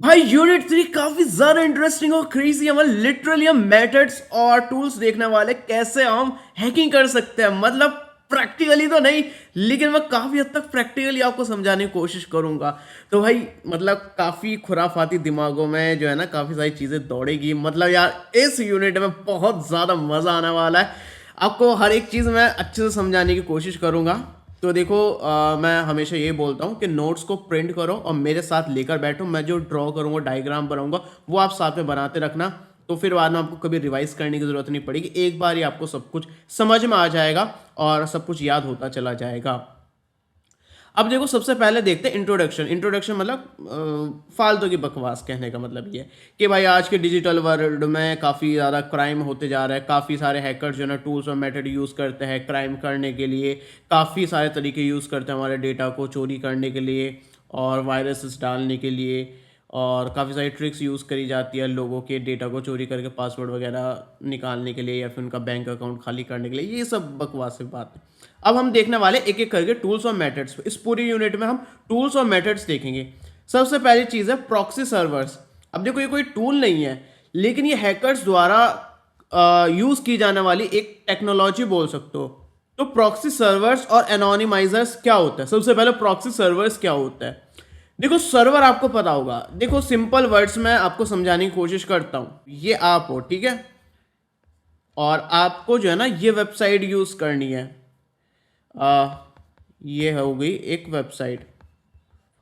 भाई यूनिट 3 काफी ज्यादा इंटरेस्टिंग और क्रेजी है। मतलब लिटरली हम मेथड्स और टूल्स देखने वाले कैसे हम हैकिंग कर सकते हैं। मतलब प्रैक्टिकली तो नहीं, लेकिन मैं काफी हद तक प्रैक्टिकली आपको समझाने की कोशिश करूंगा। तो भाई मतलब काफी खुराफाती दिमागों में जो है ना काफी सारी चीजें दौड़ेगी। मतलब यार इस यूनिट में बहुत ज्यादा मजा आने वाला है। आपको हर एक चीज मैं अच्छे से समझाने की कोशिश करूंगा। तो देखो मैं हमेशा ये बोलता हूँ कि नोट्स को प्रिंट करो और मेरे साथ लेकर बैठो। मैं जो ड्रॉ करूँगा, डायग्राम बनाऊंगा, वो आप साथ में बनाते रखना। तो फिर बाद में आपको कभी रिवाइज करने की ज़रूरत नहीं पड़ेगी। एक बार ही आपको सब कुछ समझ में आ जाएगा और सब कुछ याद होता चला जाएगा। अब देखो सबसे पहले देखते हैं इंट्रोडक्शन। इंट्रोडक्शन मतलब फालतू की बकवास। कहने का मतलब ये है कि भाई आज के डिजिटल वर्ल्ड में काफ़ी ज़्यादा क्राइम होते जा रहा है। काफ़ी सारे हैकर्स जो है ना टूल्स और मेथड यूज़ करते हैं क्राइम करने के लिए। काफ़ी सारे तरीके यूज़ करते हैं हमारे डेटा को चोरी करने के लिए और वायरसेस डालने के लिए। और काफ़ी सारी ट्रिक्स यूज़ करी जाती है लोगों के डेटा को चोरी करके पासवर्ड वगैरह निकालने के लिए या फिर उनका बैंक अकाउंट खाली करने के लिए। ये सब बकवास है बात है। अब हम देखने वाले एक एक करके टूल्स और मेथड्स। इस पूरी यूनिट में हम टूल्स और मेथड्स देखेंगे। सबसे पहली चीज़ है प्रॉक्सी सर्वर्स। अब देखो ये कोई टूल नहीं है, लेकिन ये हैकर्स द्वारा यूज़ की जाने वाली एक टेक्नोलॉजी बोल सकते हो। तो प्रॉक्सी सर्वर्स और एनोनिमाइजर्स क्या होता है? सबसे पहले प्रॉक्सी सर्वर्स क्या होता है? देखो सर्वर आपको पता होगा। देखो सिंपल वर्ड्स में आपको समझाने की कोशिश करता हूँ। ये आप हो, ठीक है, और आपको जो है ना ये वेबसाइट यूज़ करनी है। आ, ये हो गई एक वेबसाइट।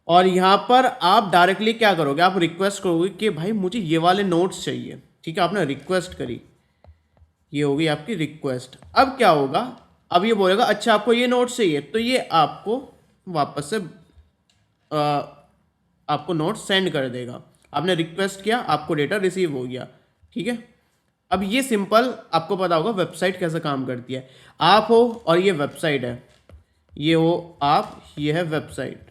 और यहाँ पर आप डायरेक्टली क्या करोगे? आप रिक्वेस्ट करोगे कि भाई मुझे ये वाले नोट्स चाहिए। ठीक है, आपने रिक्वेस्ट करी, ये होगी आपकी रिक्वेस्ट। अब क्या होगा? अब ये बोलेगा अच्छा आपको ये नोट्स चाहिए, तो ये आपको वापस से आपको नोट सेंड कर देगा। आपने रिक्वेस्ट किया, आपको डेटा रिसीव हो गया। ठीक है, अब ये सिंपल आपको पता होगा वेबसाइट कैसे काम करती है। आप हो और ये वेबसाइट है। ये हो आप, ये है वेबसाइट।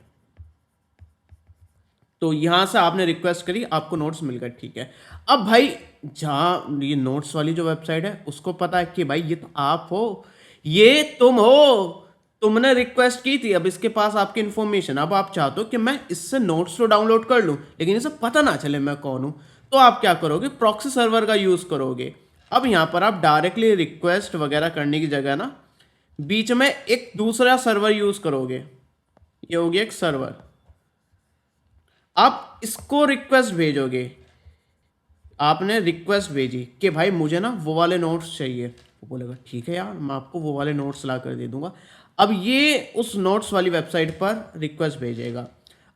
तो यहां से आपने रिक्वेस्ट करी, आपको नोट्स मिल गए। ठीक है, अब भाई जहां ये नोट्स वाली जो वेबसाइट है उसको पता है कि भाई ये तो आप हो, ये तुम हो, तुमने रिक्वेस्ट की थी। अब इसके पास आपकी इंफॉर्मेशन। अब आप चाहते हो कि मैं इससे नोट्स तो डाउनलोड कर लूं, लेकिन इसे पता ना चले मैं कौन हूं। तो आप क्या करोगे? प्रॉक्सी सर्वर का यूज करोगे। अब यहां पर आप डायरेक्टली रिक्वेस्ट वगैरह करने की जगह ना बीच में एक दूसरा सर्वर यूज करोगे। ये हो गया एक सर्वर। आप इसको रिक्वेस्ट भेजोगे। आपने रिक्वेस्ट भेजी कि भाई मुझे ना वो वाले नोट्स चाहिए। वो बोलेगा ठीक है यार, मैं आपको वो वाले नोट्स ला कर दे दूंगा। अब ये उस नोट्स वाली वेबसाइट पर रिक्वेस्ट भेजेगा।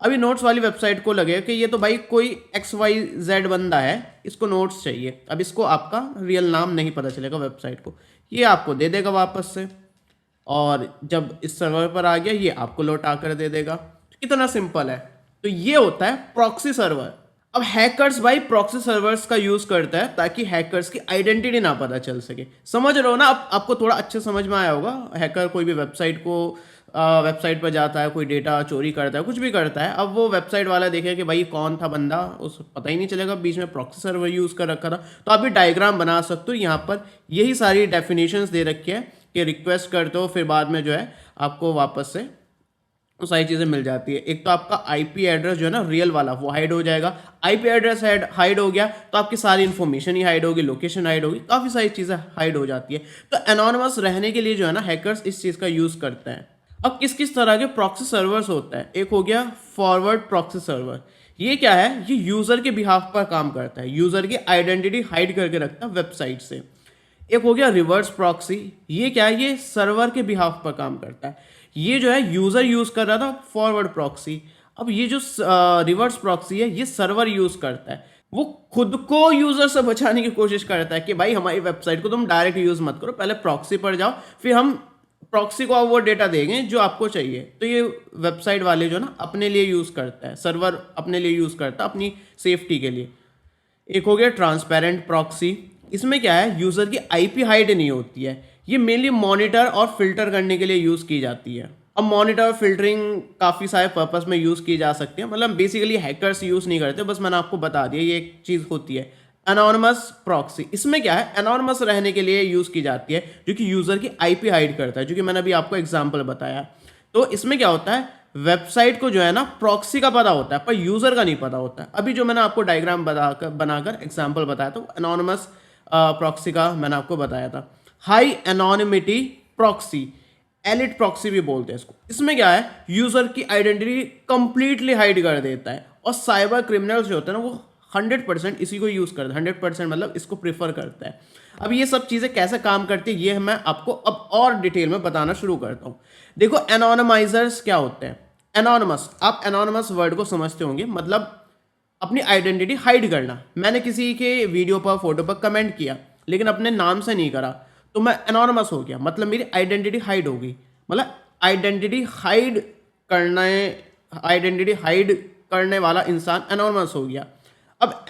अब ये नोट्स वाली वेबसाइट को लगेगा कि ये तो भाई कोई XYZ बंदा है, इसको नोट्स चाहिए। अब इसको आपका रियल नाम नहीं पता चलेगा वेबसाइट को, ये आपको दे देगा वापस से। और जब इस सर्वर पर आ गया, ये आपको लौटा कर दे देगा। कितना सिंपल है। तो ये होता है प्रॉक्सी सर्वर। अब हैकर्स भाई प्रॉक्सी सर्वर्स का यूज करता है ताकि हैकर्स की आइडेंटिटी ना पता चल सके। समझ रहे हो ना? अब आपको थोड़ा अच्छे समझ में आया होगा। हैकर कोई भी वेबसाइट को वेबसाइट पर जाता है, कोई डेटा चोरी करता है, कुछ भी करता है। अब वो वेबसाइट वाला देखे कि भाई कौन था बंदा, उस पता ही नहीं चलेगा। बीच में प्रॉक्सी सर्वर यूज कर रखा था। तो आप भी डायग्राम बना सकते हो। यहाँ पर यही सारी डेफिनेशंस दे रखी है कि रिक्वेस्ट करते हो, फिर बाद में जो है आपको वापस से वो सारी चीज़ें मिल जाती है। एक तो आपका आईपी एड्रेस जो है ना रियल वाला, वो हाइड हो जाएगा। आईपी एड्रेस हाइड हो गया तो आपकी सारी इन्फॉर्मेशन ही हाइड होगी, लोकेशन हाइड होगी, काफ़ी सारी चीज़ें हाइड हो जाती है। तो एनोनिमस रहने के लिए जो है ना हैकर्स इस चीज़ का यूज़ करते हैं। अब किस किस तरह के प्रॉक्सी सर्वर्स होता है? एक हो गया फॉरवर्ड प्रॉक्सी सर्वर। ये क्या है? ये यूज़र के बिहाफ पर काम करता है, यूज़र की आइडेंटिटी हाइड करके रखता है वेबसाइट से। एक हो गया रिवर्स प्रॉक्सी। ये क्या है? ये सर्वर के बिहाफ पर काम करता है। ये जो है यूजर यूज कर रहा था फॉरवर्ड प्रॉक्सी। अब ये जो रिवर्स प्रॉक्सी है, ये सर्वर यूज करता है। वो खुद को यूजर से बचाने की कोशिश करता है कि भाई हमारी वेबसाइट को तुम डायरेक्ट यूज मत करो, पहले प्रॉक्सी पर जाओ, फिर हम प्रॉक्सी को वो डेटा देंगे जो आपको चाहिए। तो ये वेबसाइट वाले जो ना अपने लिए यूज करता है, सर्वर अपने लिए यूज करता है अपनी सेफ्टी के लिए। एक हो गया ट्रांसपेरेंट प्रॉक्सी। इसमें क्या है? यूजर की आईपी हाइड नहीं होती है। ये मेनली मॉनिटर और फिल्टर करने के लिए यूज की जाती है। अब मॉनिटर और फिल्टरिंग काफ़ी सारे पर्पस में यूज़ की जा सकती है। मतलब बेसिकली हैकर्स यूज़ नहीं करते, बस मैंने आपको बता दिया ये एक चीज़ होती है। एनोनिमस प्रॉक्सी, इसमें क्या है? एनोनिमस रहने के लिए यूज़ की जाती है, जो कि यूज़र की आईपी हाइड करता है, जो कि मैंने अभी आपको एग्जाम्पल बताया। तो इसमें क्या होता है? वेबसाइट को जो है ना प्रॉक्सी का पता होता है पर यूजर का नहीं पता होता है। अभी जो मैंने आपको डायग्राम बनाकर एग्जांपल बताया था, एनोनिमस प्रॉक्सी का मैंने आपको बताया था। High anonymity proxy, elite proxy भी बोलते हैं इसको। इसमें क्या है, यूजर की आइडेंटिटी कंप्लीटली हाइड कर देता है और साइबर क्रिमिनल्स जो होते हैं ना वो 100% इसी को यूज करते हैं। 100% मतलब इसको प्रेफर करता है। अब ये सब चीजें कैसे काम करती है ये मैं आपको अब और डिटेल में बताना शुरू करता हूँ। देखो एनोनिमाइजर्स क्या होते हैं। एनोनिमस, आप एनोनिमस वर्ड को समझते होंगे, मतलब अपनी आइडेंटिटी हाइड करना। मैंने किसी के वीडियो पर फोटो पर कमेंट किया लेकिन अपने नाम से नहीं करा तो मैं एनोनिमस हो गया, मतलब मेरी आइडेंटिटी हाइड हो गई। मतलब आइडेंटिटी हाइड करने वाला इंसान एनोनिमस हो गया। अब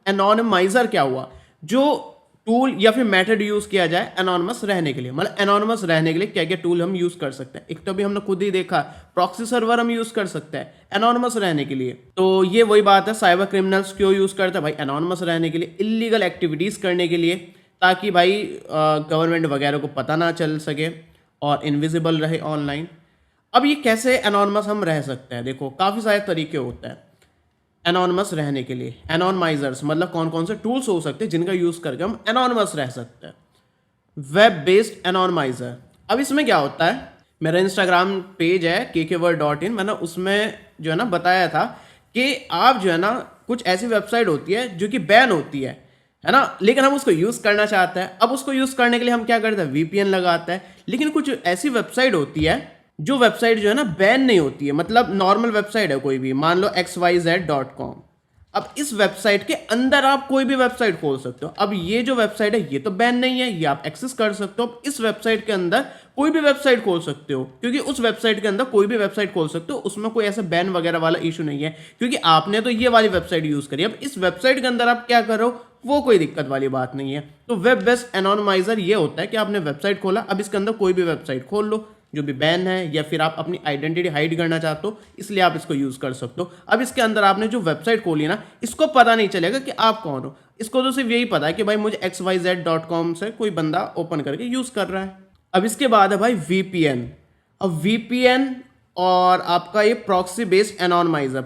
एनोनिमाइजर क्या हुआ, जो टूल या फिर मेथड यूज किया जाए एनोनिमस रहने के लिए। मतलब एनोनिमस रहने के लिए क्या क्या टूल हम यूज कर सकते हैं। एक तो भी हमने खुद ही देखा, प्रॉक्सी सर्वर हम यूज कर सकते हैं एनोनिमस रहने के लिए। तो ये वही बात है, साइबर क्रिमिनल्स क्यों यूज करते हैं भाई एनोनिमस रहने के लिए, इलीगल एक्टिविटीज करने के लिए, ताकि भाई गवर्नमेंट वगैरह को पता ना चल सके और इनविजिबल रहे ऑनलाइन। अब ये कैसे एनोनिमस हम रह सकते हैं, देखो काफ़ी सारे तरीके होते हैं एनोनिमस रहने के लिए। एनोनिमाइजर्स मतलब कौन कौन से टूल्स हो सकते हैं जिनका यूज़ करके हम एनोनिमस रह सकते हैं। वेब बेस्ड एनोनिमाइजर, अब इसमें क्या होता है, मेरा इंस्टाग्राम पेज है kkword.in, मैंने उसमें जो है ना बताया था कि आप जो है ना कुछ ऐसी वेबसाइट होती है जो कि बैन होती है ना, लेकिन हम उसको यूज़ करना चाहते हैं। अब उसको यूज़ करने के लिए हम क्या करते हैं, वीपीएन लगाते हैं। लेकिन कुछ ऐसी वेबसाइट होती है जो वेबसाइट जो है ना बैन नहीं होती है, मतलब नॉर्मल वेबसाइट है कोई भी, मान लो xyz.com। अब इस वेबसाइट के अंदर आप कोई भी वेबसाइट खोल सकते हो। अब ये जो वेबसाइट है ये तो बैन नहीं है, ये आप एक्सेस कर सकते हो। अब इस वेबसाइट के अंदर कोई भी वेबसाइट खोल सकते हो, क्योंकि उस वेबसाइट के अंदर कोई भी वेबसाइट खोल सकते हो, उसमें कोई ऐसा बैन वगैरह वाला इशू नहीं है, क्योंकि आपने तो ये वाली वेबसाइट यूज करी। अब इस वेबसाइट के अंदर आप क्या करो वो कोई दिक्कत वाली बात नहीं है। तो वेब बेस्ड एनोनिमाइजर ये होता है कि आपने वेबसाइट खोला, अब इसके अंदर कोई भी वेबसाइट खोल लो जो भी बैन है, या फिर आप अपनी आइडेंटिटी हाइड करना चाहते हो इसलिए आप इसको यूज कर सकते हो। अब इसके अंदर आपने जो वेबसाइट खोली ना, इसको पता नहीं चलेगा कि आप कौन हो, इसको तो सिर्फ यही पता है कि भाई मुझे xyz.com से कोई बंदा ओपन करके यूज कर रहा है। अब इसके बाद है भाई वीपीएन। अब वीपीएन और आपका ये प्रॉक्सी बेस्ड एनोनिमाइजर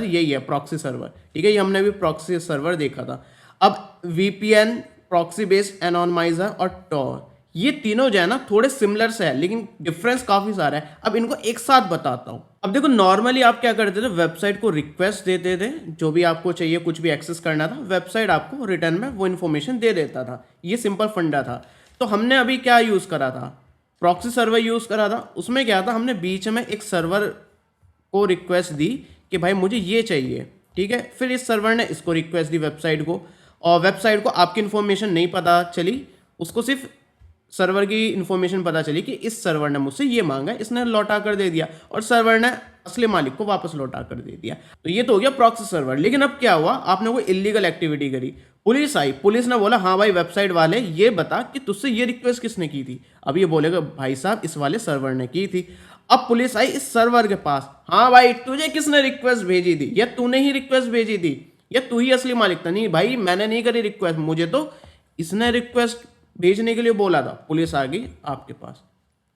यही है, प्रॉक्सी सर्वर, ठीक है, ये हमने भी प्रॉक्सी सर्वर देखा था। अब वीपीएन, प्रॉक्सी बेस्ड एनोनिमाइजर और टॉर, ये तीनों जो है ना थोड़े सिमिलर से है लेकिन डिफरेंस काफी सारा है। अब इनको एक साथ बताता हूँ। अब देखो नॉर्मली आप क्या करते थे, वेबसाइट को रिक्वेस्ट देते थे, जो भी आपको चाहिए कुछ भी एक्सेस करना था, वेबसाइट आपको रिटर्न में वो इन्फॉर्मेशन दे देता था। ये सिंपल फंडा था। तो हमने अभी क्या यूज करा था, प्रॉक्सी सर्वर यूज करा था। उसमें क्या था, हमने बीच में एक सर्वर को रिक्वेस्ट दी कि भाई मुझे ये चाहिए, ठीक है। फिर इस सर्वर ने इसको रिक्वेस्ट दी वेबसाइट को, और वेबसाइट को आपकी इन्फॉर्मेशन नहीं पता चली, उसको सिर्फ सर्वर की इन्फॉर्मेशन पता चली कि इस सर्वर ने मुझसे ये मांगा, इसने लौटा कर दे दिया, और सर्वर ने असली मालिक को वापस लौटा कर दे दिया। तो ये तो हो गया प्रॉक्सी सर्वर। लेकिन अब क्या हुआ, आपने कोई इलीगल एक्टिविटी करी, पुलिस आई, पुलिस ने बोला हाँ भाई वेबसाइट वाले ये बता कि तुझसे ये रिक्वेस्ट किसने की थी। अब ये बोलेगा भाई साहब इस वाले सर्वर ने की थी। अब पुलिस आई इस सर्वर के पास, हाँ भाई तुझे किसने रिक्वेस्ट भेजी थी, या तूने ही रिक्वेस्ट भेजी थी, या तू ही असली मालिक था। नहीं भाई मैंने नहीं करी रिक्वेस्ट, मुझे तो इसने रिक्वेस्ट भेजने के लिए बोला था। पुलिस आ गई आपके पास,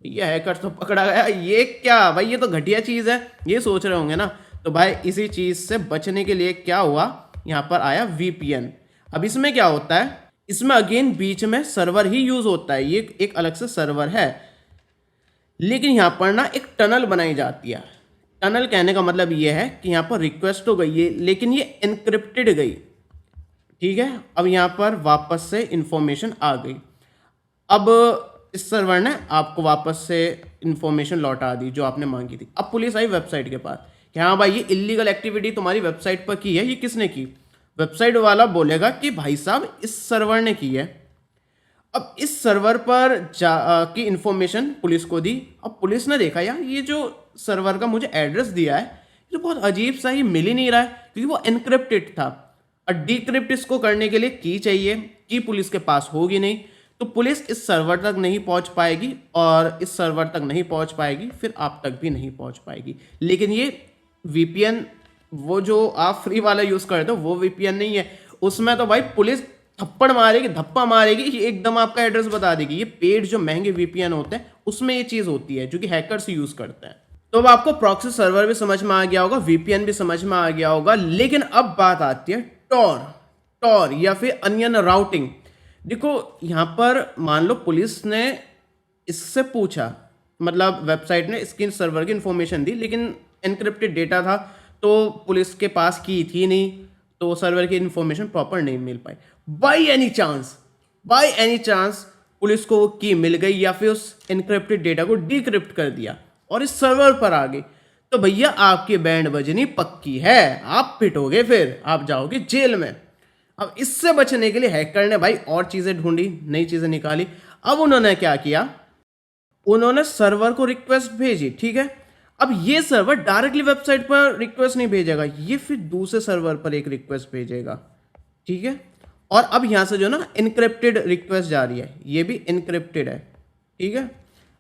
ये हैकर तो पकड़ा गया। ये क्या भाई, ये तो घटिया चीज़ है, ये सोच रहे होंगे ना। तो भाई इसी चीज़ से बचने के लिए क्या हुआ, यहाँ पर आया वीपीएन। अब इसमें क्या होता है, इसमें अगेन बीच में सर्वर ही यूज होता है, ये एक अलग से सर्वर है, लेकिन यहाँ पर ना एक टनल बनाई जाती है। टनल कहने का मतलब ये है कि यहाँ पर रिक्वेस्ट तो गई है लेकिन ये एनक्रिप्टेड गई, ठीक है। अब यहाँ पर वापस से इंफॉर्मेशन आ गई। अब इस सर्वर ने आपको वापस से इंफॉर्मेशन लौटा दी जो आपने मांगी थी। अब पुलिस आई वेबसाइट के पास कि हाँ भाई ये इलीगल एक्टिविटी तुम्हारी वेबसाइट पर की है, ये किसने की। वेबसाइट वाला बोलेगा कि भाई साहब इस सर्वर ने की है। अब इस सर्वर पर की इंफॉर्मेशन पुलिस को दी। अब पुलिस ने देखा यार ये जो सर्वर का मुझे एड्रेस दिया है ये तो बहुत अजीब सा, ही मिल ही नहीं रहा है, क्योंकि वो एनक्रिप्टेड था। और डिक्रिप्ट इसको करने के लिए की चाहिए, की पुलिस के पास होगी नहीं, तो पुलिस इस सर्वर तक नहीं पहुंच पाएगी, और इस सर्वर तक नहीं पहुंच पाएगी फिर आप तक भी नहीं पहुंच पाएगी। लेकिन ये वीपीएन, वो जो आप फ्री वाला यूज करते हो वो वीपीएन नहीं है, उसमें तो भाई पुलिस थप्पड़ मारेगी, धप्पा मारेगी, एकदम आपका एड्रेस बता देगी। ये पेड जो महंगे वीपीएन होते हैं उसमें ये चीज होती है जो कि हैकर्स यूज करते हैं। तो अब आपको प्रॉक्सी सर्वर भी समझ में आ गया होगा, वीपीएन भी समझ में आ गया होगा, लेकिन अब बात आती है टॉर। टॉर या फिर अनियन राउटिंग। देखो यहाँ पर मान लो पुलिस ने इससे पूछा, मतलब वेबसाइट ने इसकी सर्वर की इंफॉर्मेशन दी, लेकिन एनक्रिप्टेड डेटा था तो पुलिस के पास की थी नहीं, तो सर्वर की इंफॉर्मेशन प्रॉपर नहीं मिल पाई। बाय एनी चांस पुलिस को वो की मिल गई या फिर उस एनक्रिप्टेड डेटा को डिक्रिप्ट कर दिया और इस सर्वर पर आ गई, तो भैया आपकी बैंड बजनी पक्की है, आप पिटोगे, फिर आप जाओगे जेल में। अब इससे बचने के लिए हैकर ने भाई और चीजें ढूंढी, नई चीजें निकाली। अब उन्होंने क्या किया, उन्होंने सर्वर को रिक्वेस्ट भेजी, ठीक है। अब ये सर्वर डायरेक्टली वेबसाइट पर रिक्वेस्ट नहीं भेजेगा, ये फिर दूसरे सर्वर पर एक रिक्वेस्ट भेजेगा, ठीक है। और अब यहां से जो ना इनक्रिप्टेड रिक्वेस्ट जा रही है, ये भी इनक्रिप्टेड है, ठीक है।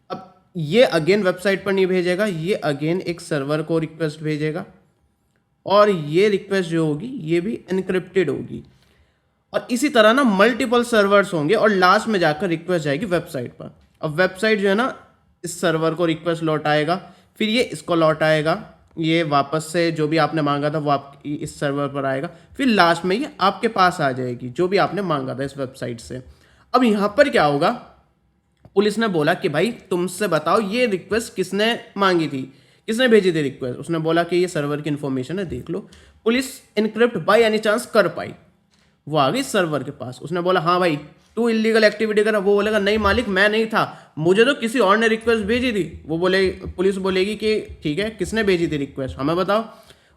अब ये अगेन वेबसाइट पर नहीं भेजेगा, ये अगेन एक सर्वर को रिक्वेस्ट भेजेगा, और ये रिक्वेस्ट जो होगी ये भी इनक्रिप्टेड होगी। और इसी तरह ना मल्टीपल सर्वर्स होंगे और लास्ट में जाकर रिक्वेस्ट जाएगी वेबसाइट पर। अब वेबसाइट जो है ना इस सर्वर को रिक्वेस्ट लौटाएगा, फिर ये इसको लौटाएगा, ये वापस से जो भी आपने मांगा था वो आप इस सर्वर पर आएगा, फिर लास्ट में ये आपके पास आ जाएगी जो भी आपने मांगा था इस वेबसाइट से। अब यहाँ पर क्या होगा, पुलिस ने बोला कि भाई तुमसे बताओ ये रिक्वेस्ट किसने मांगी थी, किसने भेजी थी रिक्वेस्ट। उसने बोला कि ये सर्वर की इन्फॉर्मेशन है, देख लो। Police encrypt by any chance कर पाई, वो आ गई सर्वर के पास। उसने बोला हाँ भाई तू इलीगल एक्टिविटी कर, वो बोलेगा नहीं मालिक मैं नहीं था, मुझे तो किसी और ने रिक्वेस्ट भेजी थी। वो बोले, पुलिस बोलेगी कि ठीक है किसने भेजी थी रिक्वेस्ट, हमें बताओ।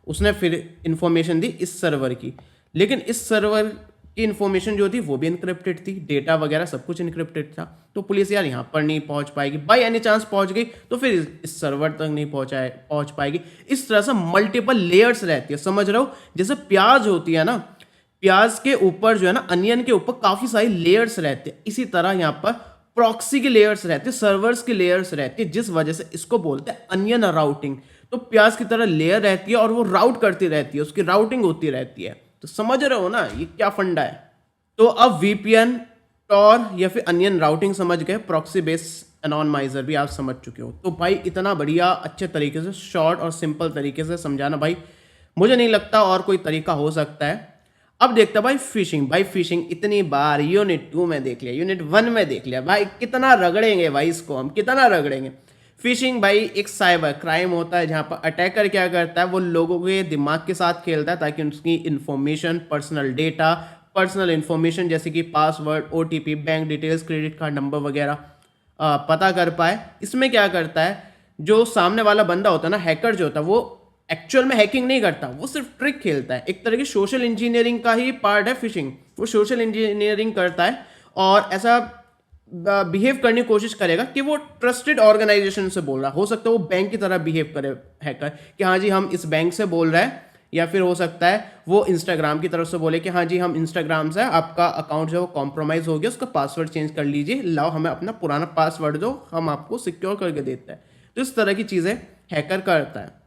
उसने फिर इन्फॉर्मेशन दी इस सर्वर की, लेकिन इस सर्वर की इन्फॉर्मेशन जो थी वो भी इनक्रिप्टेड थी, डेटा वगैरह सब कुछ इनक्रिप्टेड था। तो पुलिस यार यहाँ पर नहीं पहुंच पाएगी, बाय एनी चांस पहुंच गई तो फिर इस सर्वर तक नहीं पहुंच पाएगी। इस तरह से मल्टीपल लेयर्स रहती है, समझ रहे हो। जैसे प्याज होती है ना, प्याज के ऊपर जो है ना अनियन के ऊपर काफी सारी लेयर्स रहते हैं, इसी तरह यहाँ पर प्रॉक्सी की लेयर्स रहती है, सर्वर्स की लेयर्स रहती है, जिस वजह से इसको बोलते हैं अनियन राउटिंग। तो प्याज की तरह लेयर रहती है और वो राउट करती रहती है, उसकी राउटिंग होती रहती है। तो समझ रहे हो ना ये क्या फंडा है। तो अब वीपीएन, टॉर या फिर अनियन राउटिंग समझ गए, प्रॉक्सी बेस्ड एनोनिमाइजर भी आप समझ चुके हो। तो भाई इतना बढ़िया अच्छे तरीके से शॉर्ट और सिंपल तरीके से समझाना भाई मुझे नहीं लगता और कोई तरीका हो सकता है। अब देखते हैं भाई फिशिंग। भाई फिशिंग इतनी बार यूनिट 2 में देख लिया, यूनिट 1 में देख लिया, भाई कितना रगड़ेंगे भाई इसको, हम कितना रगड़ेंगे। फिशिंग भाई एक साइबर क्राइम होता है जहां पर अटैकर क्या करता है, वो लोगों के दिमाग के साथ खेलता है ताकि उसकी information, personal data, personal information जैसे कि password, OTP, bank details, credit card number वगैरह पता कर पाए। इसमें क्या करता है, जो सामने वाला बंदा होता है ना, हैकर जो होता है, वो एक्चुअल में हैकिंग नहीं करता, वो सिर्फ ट्रिक खेलता है। एक तरह की सोशल इंजीनियरिंग का ही पार्ट है फिशिंग। वो सोशल इंजीनियरिंग करता है और ऐसा बिहेव करने की कोशिश करेगा कि वो ट्रस्टेड ऑर्गेनाइजेशन से बोल रहा है। हो सकता है वो बैंक की तरह बिहेव करे हैकर कि हाँ जी हम इस बैंक से बोल रहे हैं, या फिर हो सकता है वो इंस्टाग्राम की तरफ से बोले कि हाँ जी हम इंस्टाग्राम से, आपका अकाउंट जो है वो कॉम्प्रोमाइज हो गया, उसका पासवर्ड चेंज कर लीजिए, लाओ हमें अपना पुराना पासवर्ड दो, हम आपको सिक्योर करके देते हैं। तो इस तरह की चीज़ें हैकर करता है।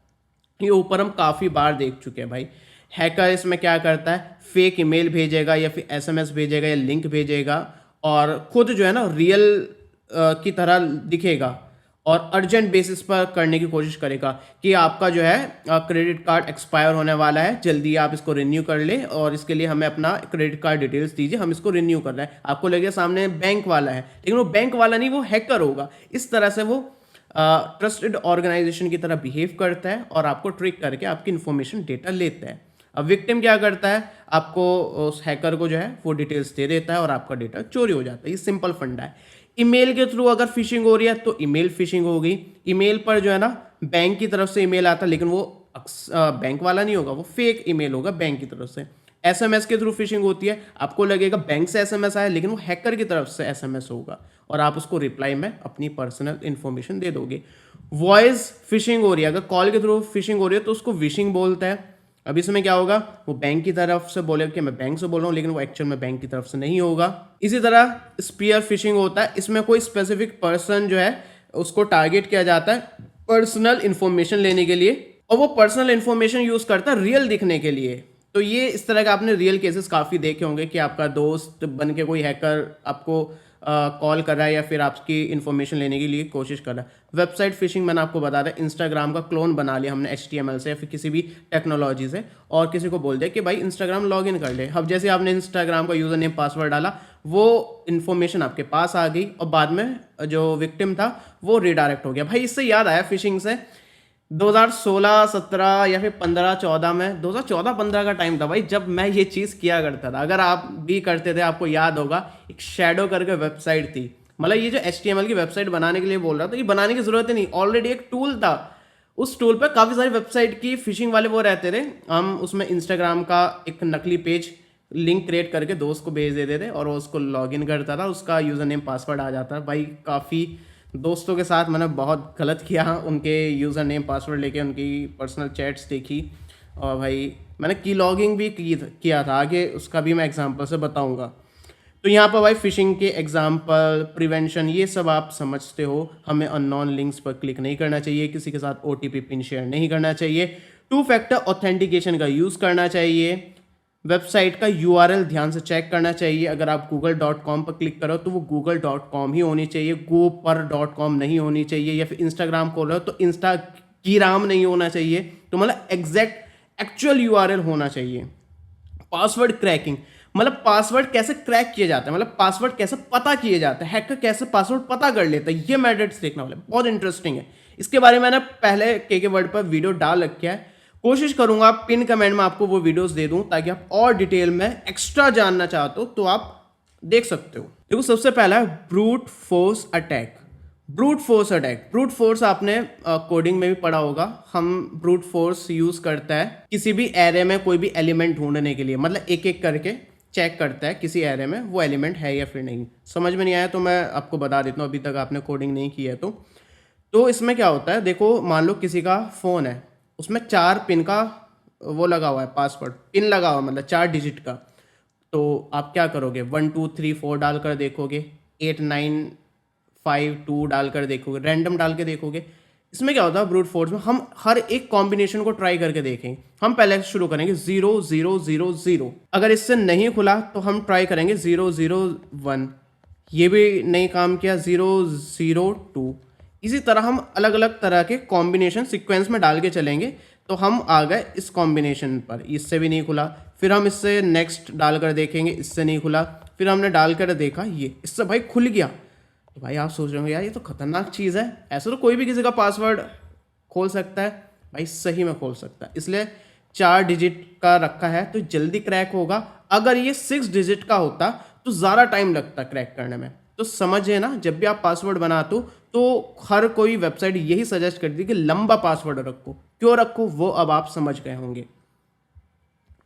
ये ऊपर हम काफ़ी बार देख चुके हैं भाई। हैकर इसमें क्या करता है, फेक ईमेल भेजेगा या फिर एसएमएस भेजेगा या लिंक भेजेगा, और खुद जो है ना रियल की तरह दिखेगा और अर्जेंट बेसिस पर करने की कोशिश करेगा कि आपका जो है क्रेडिट कार्ड एक्सपायर होने वाला है, जल्दी आप इसको रिन्यू कर लें और इसके लिए हमें अपना क्रेडिट कार्ड डिटेल्स दीजिए, हम इसको रिन्यू कर रहे हैं। आपको लगेगा सामने बैंक वाला है, लेकिन वो बैंक वाला नहीं, वो हैकर होगा। इस तरह से वो ट्रस्टेड ऑर्गेनाइजेशन की तरह बिहेव करता है और आपको ट्रिक करके आपकी इन्फॉर्मेशन डेटा लेता है। अब विक्टिम क्या करता है, आपको उस हैकर को जो है वो डिटेल्स दे देता है और आपका डेटा चोरी हो जाता है। ये सिंपल फंडा है। ईमेल के थ्रू अगर फिशिंग हो रही है तो ईमेल फिशिंग हो गई। ईमेल पर जो है ना बैंक की तरफ से ईमेल आता है, लेकिन वो बैंक वाला नहीं होगा, वो फेक ईमेल होगा बैंक की तरफ से। एसएमएस के थ्रू फिशिंग होती है, आपको लगेगा बैंक से एसएमएस आया, लेकिन वो हैकर की तरफ से एसएमएस होगा और आप उसको रिप्लाई में अपनी पर्सनल इन्फॉर्मेशन दे दोगे। वॉइस फिशिंग हो रही है, अगर कॉल के थ्रू फिशिंग हो रही है तो उसको विशिंग बोलता है। अब इसमें क्या होगा, वो बैंक की तरफ से बोलेगा कि मैं बैंक से बोल रहा हूँ, लेकिन वो एक्चुअल में बैंक की तरफ से नहीं होगा। इसी तरह स्पीयर फिशिंग होता है, इसमें कोई स्पेसिफिक पर्सन जो है उसको टारगेट किया जाता है पर्सनल इन्फॉर्मेशन लेने के लिए, और वो पर्सनल इन्फॉर्मेशन यूज करता है रियल दिखने के लिए। तो ये इस तरह का आपने रियल केसेस काफ़ी देखे होंगे कि आपका दोस्त बन के कोई हैकर आपको कॉल कर रहा है या फिर आपकी इन्फॉर्मेशन लेने के लिए कोशिश कर रहा है। वेबसाइट फिशिंग मैंने आपको बता दिया, इंस्टाग्राम का क्लोन बना लिया हमने HTML से या फिर किसी भी टेक्नोलॉजी से, और किसी को बोल दिया कि भाई इंस्टाग्राम लॉग इन कर ले। अब जैसे आपने इंस्टाग्राम का यूज़र नेम पासवर्ड डाला, वो इन्फॉर्मेशन आपके पास आ गई और बाद में जो विक्टिम था वो रिडायरेक्ट हो गया। भाई इससे याद आया फिशिंग से, 2016-17 या फिर 15-14 में, 2014-15 का टाइम था भाई जब मैं ये चीज़ किया करता था। अगर आप भी करते थे आपको याद होगा, एक शैडो करके वेबसाइट थी। मतलब ये जो HTML की वेबसाइट बनाने के लिए बोल रहा था, ये बनाने की ज़रूरत ही नहीं, ऑलरेडी एक टूल था। उस टूल पर काफ़ी सारी वेबसाइट की फिशिंग वाले वो रहते थे। हम उसमें इंस्टाग्राम का एक नकली पेज लिंक क्रिएट करके दोस्त को भेज देते थे और वो उसको लॉगिन करता था, उसका यूज़र नेम पासवर्ड आ जाता भाई। काफ़ी दोस्तों के साथ मैंने बहुत गलत किया, उनके यूज़र नेम पासवर्ड लेके उनकी पर्सनल चैट्स देखी, और भाई मैंने की लॉगिंग भी किया था, आगे उसका भी मैं एग्जांपल से बताऊंगा। तो यहाँ पर भाई फिशिंग के एग्जांपल, प्रिवेंशन, ये सब आप समझते हो। हमें अननोन लिंक्स पर क्लिक नहीं करना चाहिए, किसी के साथ OTP पिन शेयर नहीं करना चाहिए, 2 फैक्टर ऑथेंटिकेशन का यूज़ करना चाहिए, वेबसाइट का URL ध्यान से चेक करना चाहिए। अगर आप google.com पर क्लिक करो तो वो google.com ही होनी चाहिए, goper.com नहीं होनी चाहिए। या फिर इंस्टाग्राम खोल रहे हो तो इंस्टाग्राम नहीं होना चाहिए। तो मतलब एग्जैक्ट एक्चुअल URL होना चाहिए। पासवर्ड क्रैकिंग, मतलब पासवर्ड कैसे क्रैक किए जाते हैं, मतलब पासवर्ड कैसे पता किए जाते हैं, हैकर कैसे पासवर्ड पता कर लेता है, ये मैटर्स देखने वाले, बहुत इंटरेस्टिंग है। इसके बारे में मैंने पहले KK वर्ड पर वीडियो डाल रखा है, कोशिश करूंगा पिन कमेंट में आपको वो वीडियोस दे दूं ताकि आप और डिटेल में एक्स्ट्रा जानना चाहते हो तो आप देख सकते हो। देखो सबसे पहला है brute force attack. Brute force attack, brute force आपने कोडिंग में भी पढ़ा होगा। हम ब्रूट फोर्स यूज करता है किसी भी एरे में कोई भी एलिमेंट ढूंढने के लिए, मतलब एक एक करके चेक करता है किसी एरे में वो एलिमेंट है या फिर नहीं। समझ में नहीं आया तो मैं आपको बता देता हूँ, अभी तक आपने कोडिंग नहीं की है तो इसमें क्या होता है, देखो मान लो किसी का फ़ोन है, उसमें 4 पिन का वो लगा हुआ है, पासवर्ड पिन लगा हुआ है, मतलब 4 डिजिट का। तो आप क्या करोगे, 1 2 3 4 डालकर देखोगे, 8 9 5 2 डालकर देखोगे, रैंडम डाल के देखोगे। इसमें क्या होता है ब्रूट फोर्स में, हम हर एक कॉम्बिनेशन को ट्राई करके देखेंगे। हम पहले शुरू करेंगे 0 0 0 0, अगर इससे नहीं खुला तो हम ट्राई करेंगे 0 0 1, ये भी नहीं काम किया, 0 0 2। इसी तरह हम अलग अलग तरह के कॉम्बिनेशन सीक्वेंस में डाल के चलेंगे तो हम आ गए इस कॉम्बिनेशन पर, इससे भी नहीं खुला, फिर हम इससे नेक्स्ट डालकर देखेंगे, इससे नहीं खुला, फिर हमने डालकर देखा ये, इससे भाई खुल गया। तो भाई आप सोच रहे होंगे यार ये तो खतरनाक चीज़ है, ऐसे तो कोई भी किसी का पासवर्ड खोल सकता है। भाई सही में खोल सकता है, इसलिए 4 डिजिट का रखा है तो जल्दी क्रैक होगा। अगर ये 6 डिजिट का होता तो ज़्यादा टाइम लगता क्रैक करने में। तो समझिए ना, जब भी आप पासवर्ड बनाते हो तो हर कोई वेबसाइट यही सजेस्ट करती है कि लंबा पासवर्ड रखो। क्यों रखो वो अब आप समझ गए होंगे।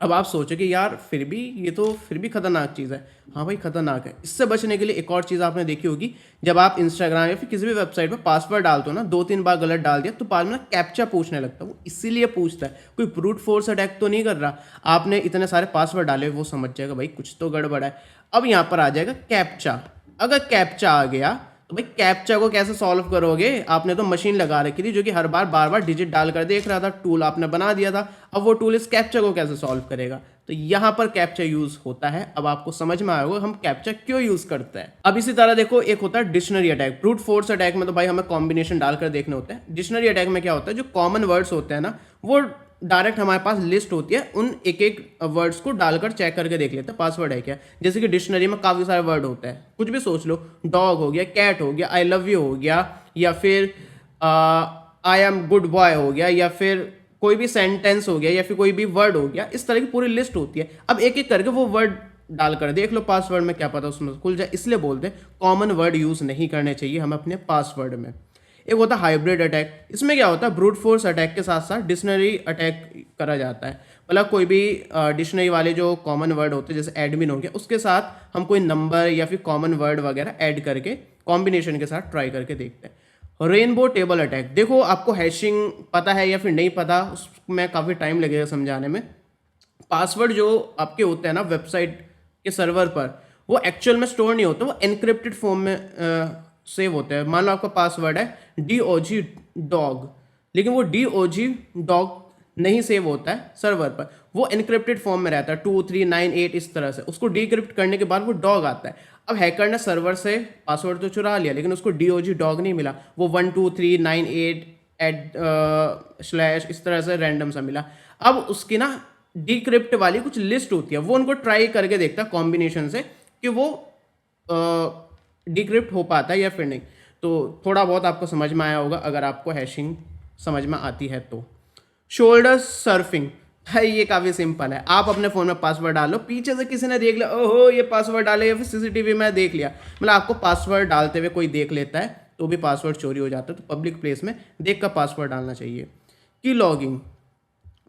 अब आप सोचो कि यार फिर भी ये तो फिर भी खतरनाक चीज़ है। हाँ भाई खतरनाक है। इससे बचने के लिए एक और चीज़ आपने देखी होगी, जब आप इंस्टाग्राम या फिर किसी भी वेबसाइट पर पासवर्ड डालते हो ना, 2-3 बार गलत डाल दिया तो बाद में कैप्चा पूछने लगता है। वो इसीलिए पूछता है, कोई ब्रूट फोर्स अटैक तो नहीं कर रहा। आपने इतने सारे पासवर्ड डाले, वो समझ जाएगा भाई कुछ तो गड़बड़ है। अब यहाँ पर आ जाएगा कैप्चा। अगर कैप्चा आ गया तो भाई कैप्चा को कैसे सॉल्व करोगे। आपने तो मशीन लगा रखी थी जो कि हर बार बार डिजिट डालकर देख रहा था, टूल आपने बना दिया था। अब वो टूल इस कैप्चा को कैसे सॉल्व करेगा। तो यहाँ पर कैप्चा यूज होता है। अब आपको समझ में आया होगा हम कैप्चा क्यों यूज करते हैं। अब इसी तरह देखो, एक होता है dictionary attack. Brute force attack में तो भाई हमें कॉम्बिनेशन डालकर देखने होते हैं। डिक्शनरी अटैक में क्या होता है, जो कॉमन वर्ड्स होते हैं ना, वो डायरेक्ट हमारे पास लिस्ट होती है, उन एक एक वर्ड्स को डालकर चेक करके देख लेते हैं पासवर्ड है क्या। जैसे कि डिक्शनरी में काफ़ी सारे वर्ड होते हैं, कुछ भी सोच लो, डॉग हो गया, कैट हो गया, आई लव यू हो गया, या फिर आई एम गुड बॉय हो गया, या फिर कोई भी सेंटेंस हो गया, या फिर कोई भी वर्ड हो गया। इस तरह की पूरी लिस्ट होती है। अब एक एक करके वो वर्ड डालकर देख लो पासवर्ड में, क्या पता उसमें खुल जाए। इसलिए बोलते हैं कॉमन वर्ड यूज़ नहीं करने चाहिए हमें अपने पासवर्ड में। एक होता है हाइब्रिड अटैक। इसमें क्या होता है, ब्रूट फोर्स अटैक के साथ साथ डिक्शनरी अटैक करा जाता है। मतलब कोई भी डिक्शनरी वाले जो कॉमन वर्ड होते हैं, जैसे एडमिन हो गया, उसके साथ हम कोई नंबर या फिर कॉमन वर्ड वगैरह ऐड करके कॉम्बिनेशन के साथ ट्राई करके देखते हैं। रेनबो टेबल अटैक, देखो आपको हैशिंग पता है या फिर नहीं पता, उसमें काफ़ी टाइम लगेगा समझाने में। पासवर्ड जो आपके होते हैं ना वेबसाइट के सर्वर पर, वो एक्चुअल में स्टोर नहीं होते, वो एनक्रिप्टेड फॉर्म में सेव होते हैं। मान लो आपका पासवर्ड है DOG डॉग, लेकिन वो DOG डॉग नहीं सेव होता है सर्वर पर, वो एनक्रिप्टेड फॉर्म में रहता है 2398 इस तरह से। उसको डिक्रिप्ट करने के बाद वो डॉग आता है। अब हैकर ने सर्वर से पासवर्ड तो चुरा लिया, लेकिन उसको डीओजी डॉग नहीं मिला, वो 12398 / इस तरह से रैंडम सा मिला। अब उसकी ना डिक्रिप्ट वाली कुछ लिस्ट होती है, वो उनको ट्राई करके देखता है कॉम्बिनेशन से कि वो डिक्रिप्ट हो पाता है या फिर नहीं। तो थोड़ा बहुत आपको समझ में आया होगा अगर आपको हैशिंग समझ में आती है तो। शोल्डर सर्फिंग, भाई ये काफ़ी सिंपल है। आप अपने फ़ोन में पासवर्ड डालो, पीछे से किसी ने देख लिया, ओहो ये पासवर्ड डाले, या फिर सीसीटीवी में देख लिया, मतलब आपको पासवर्ड डालते हुए कोई देख लेता है तो भी पासवर्ड चोरी हो जाता है। तो पब्लिक प्लेस में देख कर पासवर्ड डालना चाहिए। की लॉगिंग,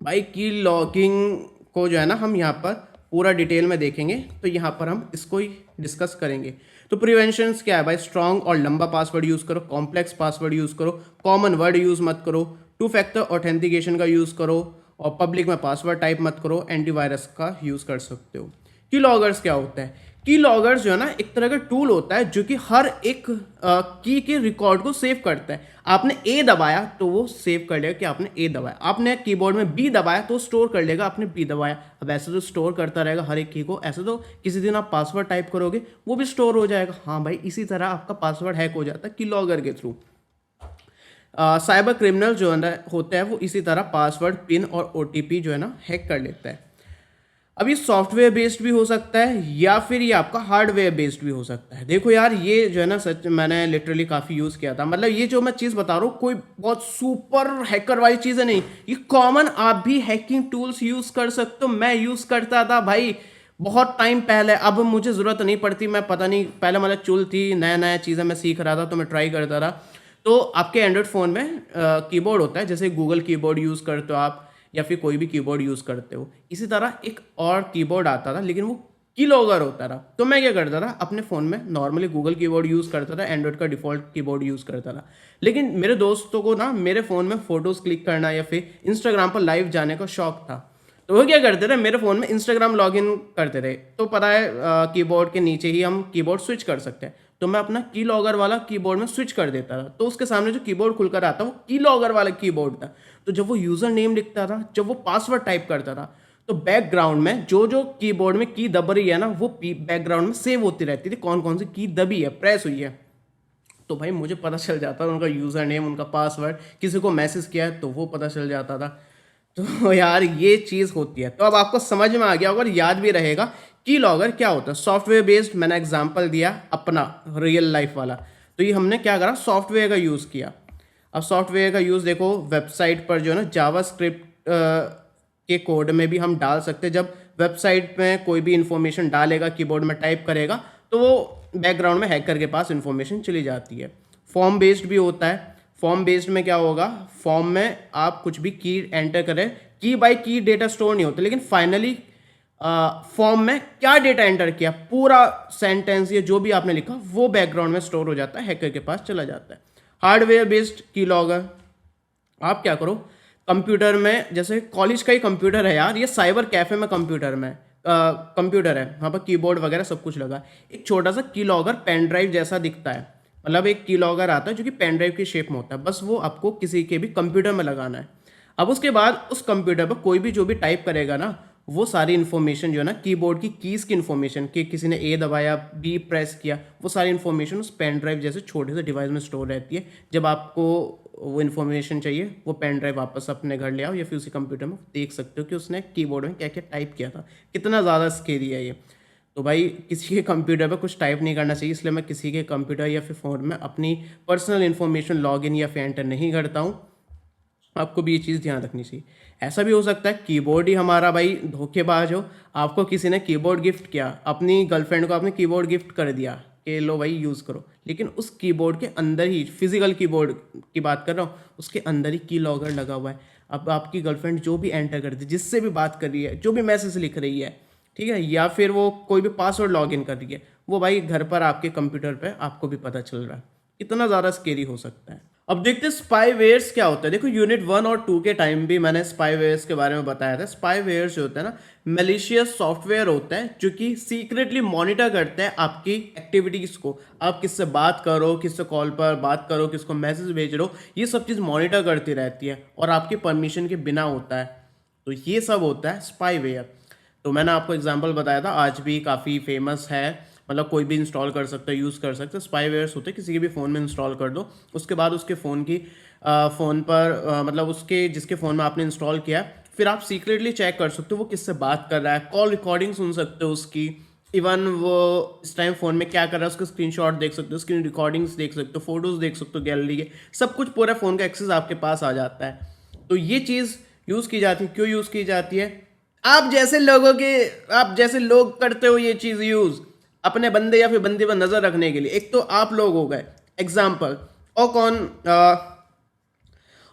भाई की लॉगिंग को जो है ना हम यहाँ पर पूरा डिटेल में देखेंगे, तो यहाँ पर हम इसको ही डिस्कस करेंगे। तो प्रिवेंशंस क्या है भाई, स्ट्रॉन्ग और लंबा पासवर्ड यूज़ करो, कॉम्प्लेक्स पासवर्ड यूज़ करो, कॉमन वर्ड यूज़ मत करो, 2 फैक्टर ऑथेंटिकेशन का यूज़ करो, और पब्लिक में पासवर्ड टाइप मत करो, एंटीवायरस का यूज़ कर सकते हो। की लॉगर्स क्या होता है, की लॉगर्स जो है ना एक तरह का टूल होता है जो कि हर एक की के रिकॉर्ड को सेव करता है। आपने ए दबाया तो वो सेव कर लेगा कि आपने ए दबाया, आपने कीबोर्ड में बी दबाया तो स्टोर कर लेगा आपने बी दबाया। अब ऐसे तो स्टोर करता रहेगा हर एक की को, ऐसे तो किसी दिन आप पासवर्ड टाइप करोगे वो भी स्टोर हो जाएगा। हाँ भाई, इसी तरह आपका पासवर्ड हैक हो जाता है की लॉगर के थ्रू। साइबर क्रिमिनल जो है होता है वो इसी तरह पासवर्ड, पिन और ओटीपी जो है ना हैक कर लेता है। अब ये सॉफ्टवेयर बेस्ड भी हो सकता है या फिर ये आपका हार्डवेयर बेस्ड भी हो सकता है। देखो यार, ये जो है ना सच मैंने लिटरली काफ़ी यूज़ किया था। मतलब ये जो मैं चीज़ बता रहा हूँ कोई बहुत सुपर हैकर वाली चीज़ है नहीं, ये कॉमन आप भी हैकिंग टूल्स यूज़ कर सकते हो। मैं यूज़ करता था भाई बहुत टाइम पहले, अब मुझे ज़रूरत नहीं पड़ती। मैं पता नहीं, पहले मतलब चुल थी, नया नया चीज़ें मैं सीख रहा था तो मैं ट्राई करता था। तो आपके एंड्रॉयड फ़ोन में कीबोर्ड होता है, जैसे गूगल कीबोर्ड यूज़ करते हो आप या फिर कोई भी कीबोर्ड यूज़ करते हो, इसी तरह एक और कीबोर्ड आता था लेकिन वो कीलॉगर होता था। तो मैं क्या करता था, अपने फ़ोन में नॉर्मली गूगल कीबोर्ड यूज़ करता था, एंड्रॉयड का डिफ़ॉल्ट कीबोर्ड यूज़ करता था। लेकिन मेरे दोस्तों को ना मेरे फ़ोन में फ़ोटोज़ क्लिक करना या फिर इंस्टाग्राम पर लाइव जाने का शौक था, तो वो क्या करते थे, मेरे फ़ोन में इंस्टाग्राम लॉगिन करते थे। तो पता है कीबोर्ड के नीचे ही हम कीबोर्ड स्विच कर सकते हैं, तो मैं अपना की लॉगर वाला कीबोर्ड में स्विच कर देता था। तो उसके सामने जो कीबोर्ड खुलकर आता वो की लॉगर वाला कीबोर्ड था। तो जब वो यूज़र नेम लिखता था, जब वो पासवर्ड टाइप करता था, तो बैकग्राउंड में जो जो कीबोर्ड में की दब रही है ना, वो बैकग्राउंड में सेव होती रहती थी, कौन कौन सी की दबी है, प्रेस हुई है। तो भाई मुझे पता चल जाता था उनका यूज़र नेम, उनका पासवर्ड, किसी को मैसेज किया है तो वो पता चल जाता था। तो यार ये चीज़ होती है। तो अब आपको समझ में आ गया होगा और याद भी रहेगा की लॉगर क्या होता है। सॉफ्टवेयर बेस्ड मैंने एग्जांपल दिया अपना रियल लाइफ वाला, तो ये हमने क्या करा, सॉफ्टवेयर का यूज़ किया। अब सॉफ्टवेयर का यूज़ देखो, वेबसाइट पर जो है ना जावास्क्रिप्ट के कोड में भी हम डाल सकते हैं। जब वेबसाइट में कोई भी इंफॉर्मेशन डालेगा, कीबोर्ड में टाइप करेगा, तो वो बैकग्राउंड में हैकर के पास इंफॉर्मेशन चली जाती है। फॉर्म बेस्ड भी होता है। फॉर्म बेस्ड में क्या होगा, फॉर्म में आप कुछ भी की एंटर करें, की बाय की डेटा स्टोर नहीं होता, लेकिन फाइनली फॉर्म में क्या डेटा एंटर किया, पूरा सेंटेंस या जो भी आपने लिखा वो बैकग्राउंड में स्टोर हो जाता है, हैकर के पास चला जाता है। हार्डवेयर बेस्ड की लॉगर, आप क्या करो, कंप्यूटर में, जैसे कॉलेज का ही कंप्यूटर है यार, ये साइबर कैफे में कंप्यूटर है, वहाँ पर कीबोर्ड वगैरह सब कुछ लगा, एक छोटा सा की लॉगर पेन ड्राइव जैसा दिखता है। मतलब एक की लॉगर आता है जो कि पेन ड्राइव की शेप में होता है, बस वो आपको किसी के भी कंप्यूटर में लगाना है। अब उसके बाद उस कंप्यूटर पर कोई भी जो भी टाइप करेगा ना, वो सारी इन्फॉर्मेशन जो है ना, कीबोर्ड की कीज़ की इन्फॉर्मेशन, कि किसी ने ए दबाया, बी प्रेस किया, वो सारी इन्फॉर्मेशन उस पेन ड्राइव जैसे छोटे से डिवाइस में स्टोर रहती है। जब आपको वो इन्फॉर्मेशन चाहिए, वो पेन ड्राइव वापस अपने घर ले आओ या फिर उसी कंप्यूटर में देख सकते हो कि उसने कीबोर्ड में क्या क्या टाइप किया था। कितना ज़्यादा स्केरी है ये। तो भाई किसी के कंप्यूटर पे कुछ टाइप नहीं करना चाहिए, इसलिए मैं किसी के कंप्यूटर या फिर फ़ोन में अपनी पर्सनल इन्फॉर्मेशन लॉगिन या फिर एंटर नहीं करता हूँ। आपको भी ये चीज़ ध्यान रखनी चाहिए। ऐसा भी हो सकता है कीबोर्ड ही हमारा भाई धोखेबाज हो, आपको किसी ने कीबोर्ड गिफ्ट किया, अपनी गर्लफ्रेंड को आपने कीबोर्ड गिफ्ट कर दिया कि लो भाई यूज़ करो, लेकिन उस कीबोर्ड के अंदर ही, फिजिकल कीबोर्ड की बात कर रहा हूँ, उसके अंदर ही की लॉगर लगा हुआ है। अब आपकी गर्लफ्रेंड जो भी एंटर करती है, जिससे भी बात कर रही है, जो भी मैसेज लिख रही है, ठीक है, या फिर वो कोई भी पासवर्ड लॉगिन कर रही है, वो भाई घर पर आपके कंप्यूटर पे आपको भी पता चल रहा है। इतना ज़्यादा स्केरी हो सकता है। अब देखते हैं स्पाईवेयर्स क्या होता है। देखो यूनिट 1 और 2 के टाइम भी मैंने स्पाईवेयर्स के बारे में बताया था। स्पाईवेयर्स जो होता है ना, मैलिशियस सॉफ्टवेयर होता है जो कि सीक्रेटली मॉनिटर करता है आपकी एक्टिविटीज़ को। आप किससे बात करो, किससे कॉल पर बात करो, किसको मैसेज भेज रहे हो, ये सब चीज़ मॉनिटर करती रहती है और आपके परमिशन के बिना होता है। तो ये सब होता है स्पाईवेयर। तो मैंने आपको एग्जांपल बताया था, आज भी काफ़ी फेमस है, मतलब कोई भी इंस्टॉल कर सकता है, यूज़ कर सकता है। स्पाईवेयर्स होते हैं, किसी के भी फ़ोन में इंस्टॉल कर दो, उसके बाद उसके फ़ोन की फ़ोन पर मतलब उसके जिसके फ़ोन में आपने इंस्टॉल किया, फिर आप सीक्रेटली चेक कर सकते हो वो किससे बात कर रहा है, कॉल रिकॉर्डिंग सुन सकते हो उसकी, इवन वो इस टाइम फ़ोन में क्या कर रहा है उसके स्क्रीनशॉट देख सकते हो, स्क्रीन रिकॉर्डिंग्स देख सकते हो, फोटोज़ देख सकते हो गैलरी के, सब कुछ पूरा फ़ोन का एक्सेस आपके पास आ जाता है। तो ये चीज़ यूज़ की जाती है। क्यों यूज़ की जाती है? आप जैसे लोग करते हो ये चीज़ यूज़ अपने बंदे या फिर बंदी पर नज़र रखने के लिए। एक तो आप लोग हो गए एग्जाम्पल,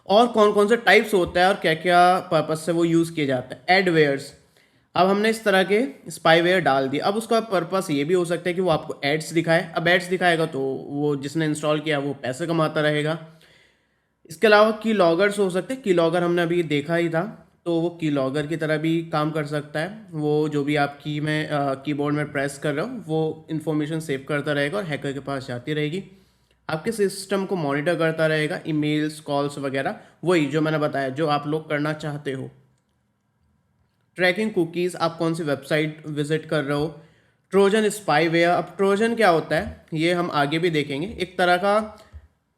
और कौन कौन से टाइप्स होता है और क्या क्या पर्पस से वो यूज़ किए जाते हैं। एडवेयर्स, अब हमने इस तरह के स्पाईवेयर डाल दिए, अब उसका पर्पस ये भी हो सकता है कि वो आपको एड्स दिखाए। अब एड्स दिखाएगा तो वो जिसने इंस्टॉल किया वो पैसे कमाता रहेगा। इसके अलावा की लॉगर्स हो सकते हैं, की लॉगर हमने अभी देखा ही था, तो वो की लॉगर की तरह भी काम कर सकता है। वो जो भी आप कीबोर्ड में प्रेस कर रहे हो वो इन्फॉर्मेशन सेव करता रहेगा और हैकर के पास जाती रहेगी, आपके सिस्टम को मॉनिटर करता रहेगा, ईमेल्स कॉल्स वगैरह, वही जो मैंने बताया जो आप लोग करना चाहते हो। ट्रैकिंग कुकीज़, आप कौन सी वेबसाइट विजिट कर रहे हो। ट्रोजन स्पाईवेयर, अब ट्रोजन क्या होता है ये हम आगे भी देखेंगे। एक तरह का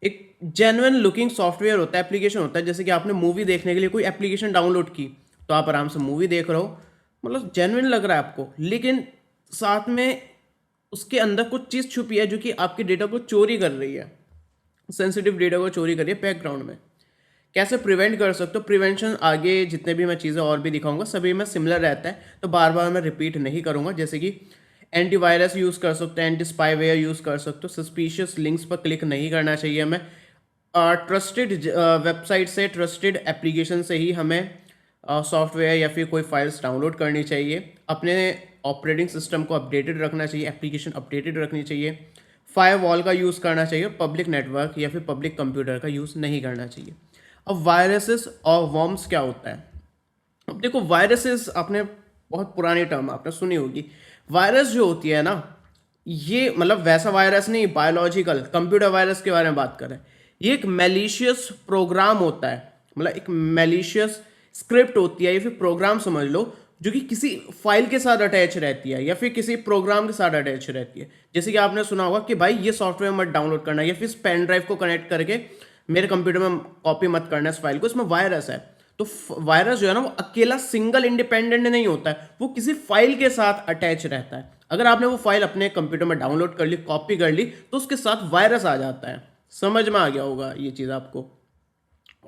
एक जेन्युइन लुकिंग सॉफ्टवेयर होता है, एप्लीकेशन होता है। जैसे कि आपने मूवी देखने के लिए कोई एप्लीकेशन डाउनलोड की, तो आप आराम से मूवी देख रहे हो, मतलब जेन्युइन लग रहा है आपको, लेकिन साथ में उसके अंदर कुछ चीज़ छुपी है जो कि आपके डेटा को चोरी कर रही है, सेंसिटिव डेटा को चोरी कर रही है बैकग्राउंड में। कैसे प्रिवेंट कर सकते हो? प्रिवेंशन आगे जितने भी मैं चीज़ें और भी दिखाऊंगा सभी में सिमिलर रहता है, तो बार बार मैं रिपीट नहीं करूंगा। जैसे कि एंटीवायरस यूज़ कर सकते हो, एंटी स्पाईवेयर यूज़ कर सकते हो, सस्पिशियस लिंक्स पर क्लिक नहीं करना चाहिए हमें, ट्रस्टेड वेबसाइट से, ट्रस्टेड एप्लीकेशन से ही हमें सॉफ्टवेयर या फिर कोई फाइल्स डाउनलोड करनी चाहिए, अपने ऑपरेटिंग सिस्टम को अपडेटेड रखना चाहिए, एप्लीकेशन अपडेटेड रखनी चाहिए, फायरवॉल का यूज़ करना चाहिए, पब्लिक नेटवर्क या फिर पब्लिक कंप्यूटर का यूज़ नहीं करना चाहिए। अब वायरसेस और वॉर्म्स क्या होता है? अब देखो, वायरसेस आपने बहुत पुरानी टर्म आपने सुनी होगी। वायरस जो होती है ना, ये मतलब वैसा वायरस नहीं, बायोलॉजिकल कंप्यूटर वायरस के बारे में बात कर रहे हैं। ये एक मैलिशियस प्रोग्राम होता है, मतलब एक मैलिशियस स्क्रिप्ट होती है या फिर प्रोग्राम समझ लो, जो कि किसी फाइल के साथ अटैच रहती है या फिर किसी प्रोग्राम के साथ अटैच रहती है। जैसे कि आपने सुना होगा कि भाई ये सॉफ्टवेयर मत डाउनलोड करना, या फिर इस पेन ड्राइव को कनेक्ट करके मेरे कंप्यूटर में कॉपी मत करना इस फाइल को, इसमें वायरस है। तो वायरस जो है ना वो अकेला सिंगल इंडिपेंडेंट नहीं होता है, वो किसी फाइल के साथ अटैच रहता है। अगर आपने वो फाइल अपने कंप्यूटर में डाउनलोड कर ली, कॉपी कर ली, तो उसके साथ वायरस आ जाता है। समझ में आ गया होगा ये चीज़ आपको।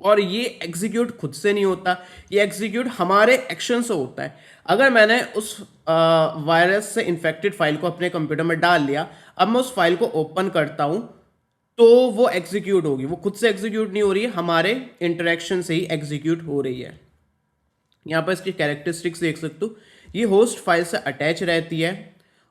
और ये एग्जीक्यूट खुद से नहीं होता, ये एग्जीक्यूट हमारे एक्शन से होता है। अगर मैंने उस वायरस से इन्फेक्टेड फाइल को अपने कंप्यूटर में डाल लिया, अब मैं उस फाइल को ओपन करता हूं, तो वो एग्जीक्यूट होगी। वो खुद से एग्जीक्यूट नहीं हो रही है, हमारे इंटरेक्शन से ही एग्जीक्यूट हो रही है। यहाँ पर इसकी कैरेक्टरिस्टिक्स देख सकते हो, ये होस्ट फाइल से अटैच रहती है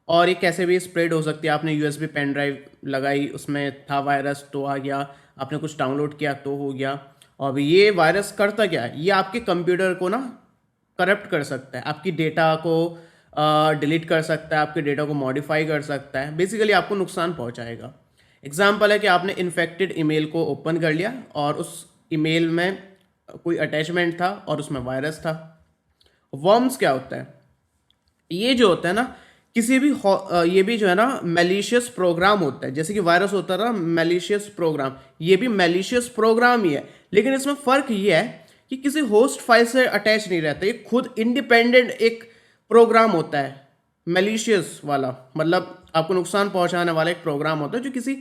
और ये कैसे भी स्प्रेड हो सकती है। आपने यूएसबी पेन ड्राइव लगाई, उसमें था वायरस तो आ गया, आपने कुछ डाउनलोड किया तो हो गया। और अभी ये वायरस करता क्या है, ये आपके कंप्यूटर को ना करप्ट कर सकता है, आपकी डेटा को डिलीट कर सकता है, आपके डेटा को मॉडिफाई कर सकता है, बेसिकली आपको नुकसान पहुंचाएगा। एग्जाम्पल है कि आपने इन्फेक्टेड ईमेल को ओपन कर लिया और उस ईमेल में कोई अटैचमेंट था और उसमें वायरस था। वर्म्स क्या होता है? ये जो होता है ना, किसी भी ये भी जो है ना मैलिशियस प्रोग्राम होता है। जैसे कि वायरस होता है ना मैलिशियस प्रोग्राम, ये भी मैलिशियस प्रोग्राम ही है, लेकिन इसमें फ़र्क ये है कि किसी होस्ट फाइल से अटैच नहीं रहता, ये खुद इंडिपेंडेंट एक प्रोग्राम होता है। मैलिशियस वाला मतलब आपको नुकसान पहुंचाने वाला एक प्रोग्राम होता है जो किसी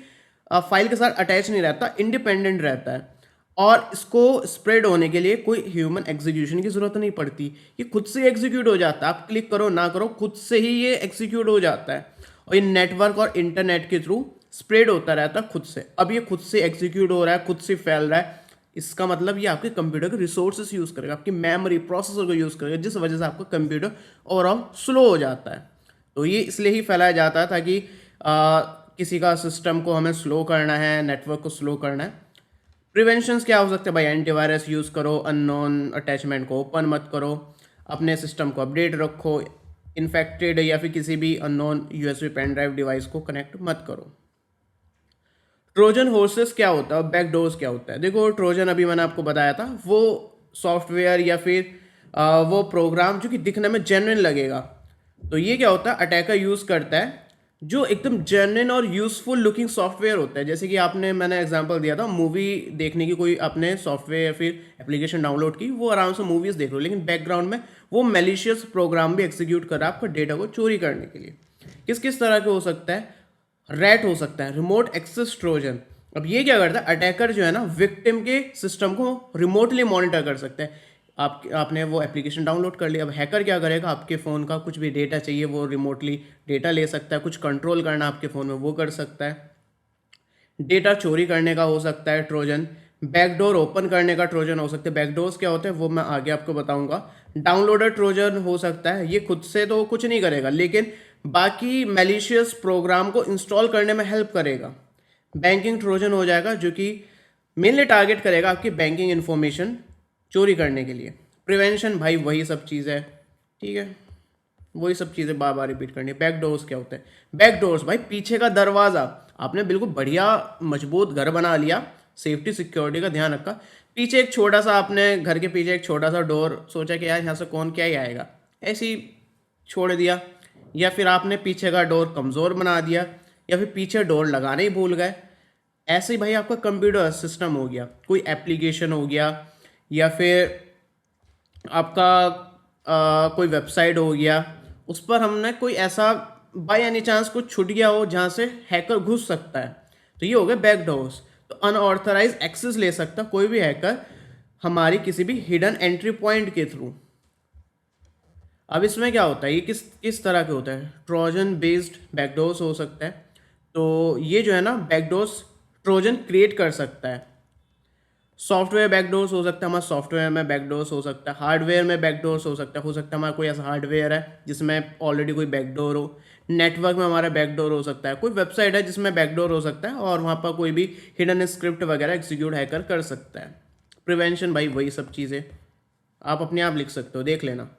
फाइल के साथ अटैच नहीं रहता, इंडिपेंडेंट रहता है। और इसको स्प्रेड होने के लिए कोई ह्यूमन एग्जीक्यूशन की ज़रूरत नहीं पड़ती, ये खुद से एग्जीक्यूट हो जाता है। आप क्लिक करो ना करो, खुद से ही ये एग्जीक्यूट हो जाता है और ये नेटवर्क और इंटरनेट के थ्रू स्प्रेड होता रहता है खुद से। अब ये खुद से एग्जीक्यूट हो रहा है, खुद से फैल रहा है, इसका मतलब ये आपके कंप्यूटर के रिसोर्सेस यूज़ करेगा, आपकी मेमोरी प्रोसेसर को यूज़ करेगा, जिस वजह से आपका कंप्यूटर ओवरऑल स्लो हो जाता है। तो ये इसलिए ही फैलाया जाता है ताकि किसी का सिस्टम को हमें स्लो करना है, नेटवर्क को स्लो करना है। प्रिवेंशंस क्या हो सकते हैं भाई? एंटीवायरस यूज़ करो, अननोन अटैचमेंट को ओपन मत करो, अपने सिस्टम को अपडेट रखो, इन्फेक्टेड या फिर किसी भी unknown USB pen drive device को कनेक्ट मत करो। ट्रोजन हॉर्सेस क्या होता है, बैकडोर्स क्या होता है? देखो, ट्रोजन अभी मैंने आपको बताया था, वो सॉफ्टवेयर या फिर वो प्रोग्राम जो कि दिखने में जेन्युइन लगेगा। तो ये क्या होता है, अटैकर यूज़ करता है जो एकदम जेन्युइन और यूज़फुल लुकिंग सॉफ्टवेयर होता है। जैसे कि मैंने एग्जांपल दिया था, मूवी देखने की कोई आपने सॉफ्टवेयर या फिर एप्लीकेशन डाउनलोड की, वो आराम से मूवीज़ देख लो, लेकिन बैकग्राउंड में वो मैलिशियस प्रोग्राम भी एग्जीक्यूट कर रहा है आपका डेटा को चोरी करने के लिए। किस किस तरह के हो सकता है, रैट हो सकता है, रिमोट एक्सेस ट्रोजन। अब ये क्या करता है, अटैकर जो है ना विक्टिम के सिस्टम को रिमोटली मॉनिटर कर सकता है। आपने वो एप्लीकेशन डाउनलोड कर लिया, अब हैकर क्या करेगा, आपके फ़ोन का कुछ भी डेटा चाहिए वो रिमोटली डेटा ले सकता है, कुछ कंट्रोल करना आपके फ़ोन में वो कर सकता है। डेटा चोरी करने का हो सकता है ट्रोजन, बैकडोर ओपन करने का ट्रोजन हो सकता है। बैकडोर्स क्या होते हैं वो मैं आगे आपको बताऊंगा। डाउनलोडर ट्रोजन हो सकता है, ये खुद से तो कुछ नहीं करेगा लेकिन बाकी मैलिशियस प्रोग्राम को इंस्टॉल करने में हेल्प करेगा। बैंकिंग ट्रोजन हो जाएगा जो कि मेनली टारगेट करेगा आपकी बैंकिंग इन्फॉर्मेशन चोरी करने के लिए। प्रिवेंशन भाई वही सब चीज़ है, ठीक है, वही सब चीज़ें बार बार रिपीट करनी है। बैक डोर्स क्या होते हैं, बैक डोर्स भाई पीछे का दरवाज़ा। आपने बिल्कुल बढ़िया मजबूत घर बना लिया, सेफ्टी सिक्योरिटी का ध्यान रखा, पीछे एक छोटा सा, आपने घर के पीछे एक छोटा सा डोर सोचा कि यार यहाँ से कौन क्या ही आएगा, ऐसे ही छोड़ दिया। या फिर आपने पीछे का डोर कमज़ोर बना दिया, या फिर पीछे डोर लगाने ही भूल गए। ऐसे ही भाई आपका कंप्यूटर सिस्टम हो गया, कोई एप्लीकेशन हो गया, या फिर आपका कोई वेबसाइट हो गया, उस पर हमने कोई ऐसा बाय एनी चांस कुछ छूट गया हो जहाँ से हैकर घुस सकता है, तो ये हो गए बैकडोर्स। तो अनऑथराइज एक्सेस ले सकता कोई भी हैकर हमारी किसी भी हिडन एंट्री पॉइंट के थ्रू। अब इसमें क्या होता है, ये किस किस तरह के होता है, ट्रोजन बेस्ड बैकडोर्स हो सकता है। तो ये जो है ना बैकडोर्स ट्रोजन क्रिएट कर सकता है। सॉफ्टवेयर बैकडोर्स हो सकता है, हमारा सॉफ्टवेयर में बैकडोर्स हो सकता है, हार्डवेयर में बैकडोर्स हो सकता है, हमारा कोई ऐसा हार्डवेयर है जिसमें ऑलरेडी कोई बैकडोर हो। नेटवर्क में हमारा बैकडोर हो सकता है, कोई वेबसाइट है जिसमें बैकडोर हो सकता है और वहाँ पर कोई भी हिडन स्क्रिप्ट वगैरह एग्जीक्यूट हैकर कर सकता है। प्रिवेंशन भाई वही सब चीज़ें आप अपने आप लिख सकते हो, देख लेना।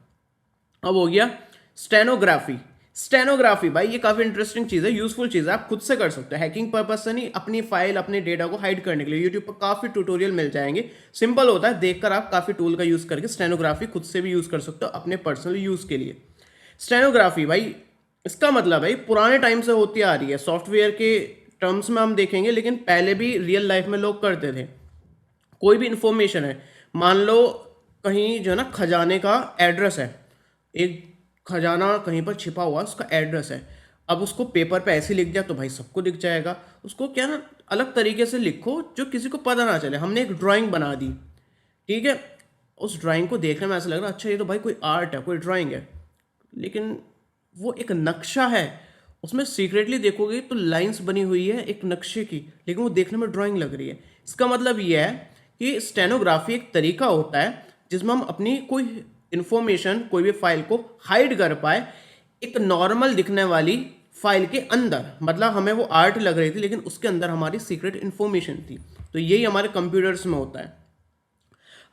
अब हो गया स्टेनोग्राफी। स्टेनोग्राफी भाई ये काफ़ी इंटरेस्टिंग चीज़ है, यूजफुल चीज़ है, आप खुद से कर सकते हो, हैकिंग पर्पज से नहीं, अपनी फाइल अपने डेटा को हाइड करने के लिए। यूट्यूब पर काफ़ी ट्यूटोरियल मिल जाएंगे, सिंपल होता है, देखकर आप काफ़ी टूल का यूज़ करके स्टेनोग्राफी खुद से भी यूज़ कर सकते हो अपने पर्सनल यूज़ के लिए। स्टेनोग्राफी भाई इसका मतलब भाई पुराने टाइम से होती आ रही है, सॉफ्टवेयर के टर्म्स में हम देखेंगे, लेकिन पहले भी रियल लाइफ में लोग करते थे। कोई भी इंफॉर्मेशन है, मान लो कहीं जो है ना खजाने का एड्रेस है, एक खजाना कहीं पर छिपा हुआ उसका एड्रेस है, अब उसको पेपर पे ऐसे लिख दिया तो भाई सबको दिख जाएगा। उसको क्या ना अलग तरीके से लिखो जो किसी को पता ना चले। हमने एक ड्राइंग बना दी, ठीक है, उस ड्राइंग को देखने में ऐसा लग रहा है अच्छा ये तो भाई कोई आर्ट है, कोई ड्राइंग है, लेकिन वो एक नक्शा है। उसमें सीक्रेटली देखोगे तो लाइंस बनी हुई है एक नक्शे की, लेकिन वो देखने में ड्राइंग लग रही है। इसका मतलब ये है कि स्टेनोग्राफी एक तरीका होता है जिसमें हम अपनी कोई इंफॉर्मेशन, कोई भी फाइल को हाइड कर पाए एक नॉर्मल दिखने वाली फाइल के अंदर। मतलब हमें वो आर्ट लग रही थी लेकिन उसके अंदर हमारी सीक्रेट इंफॉर्मेशन थी। तो यही हमारे कंप्यूटर्स में होता है,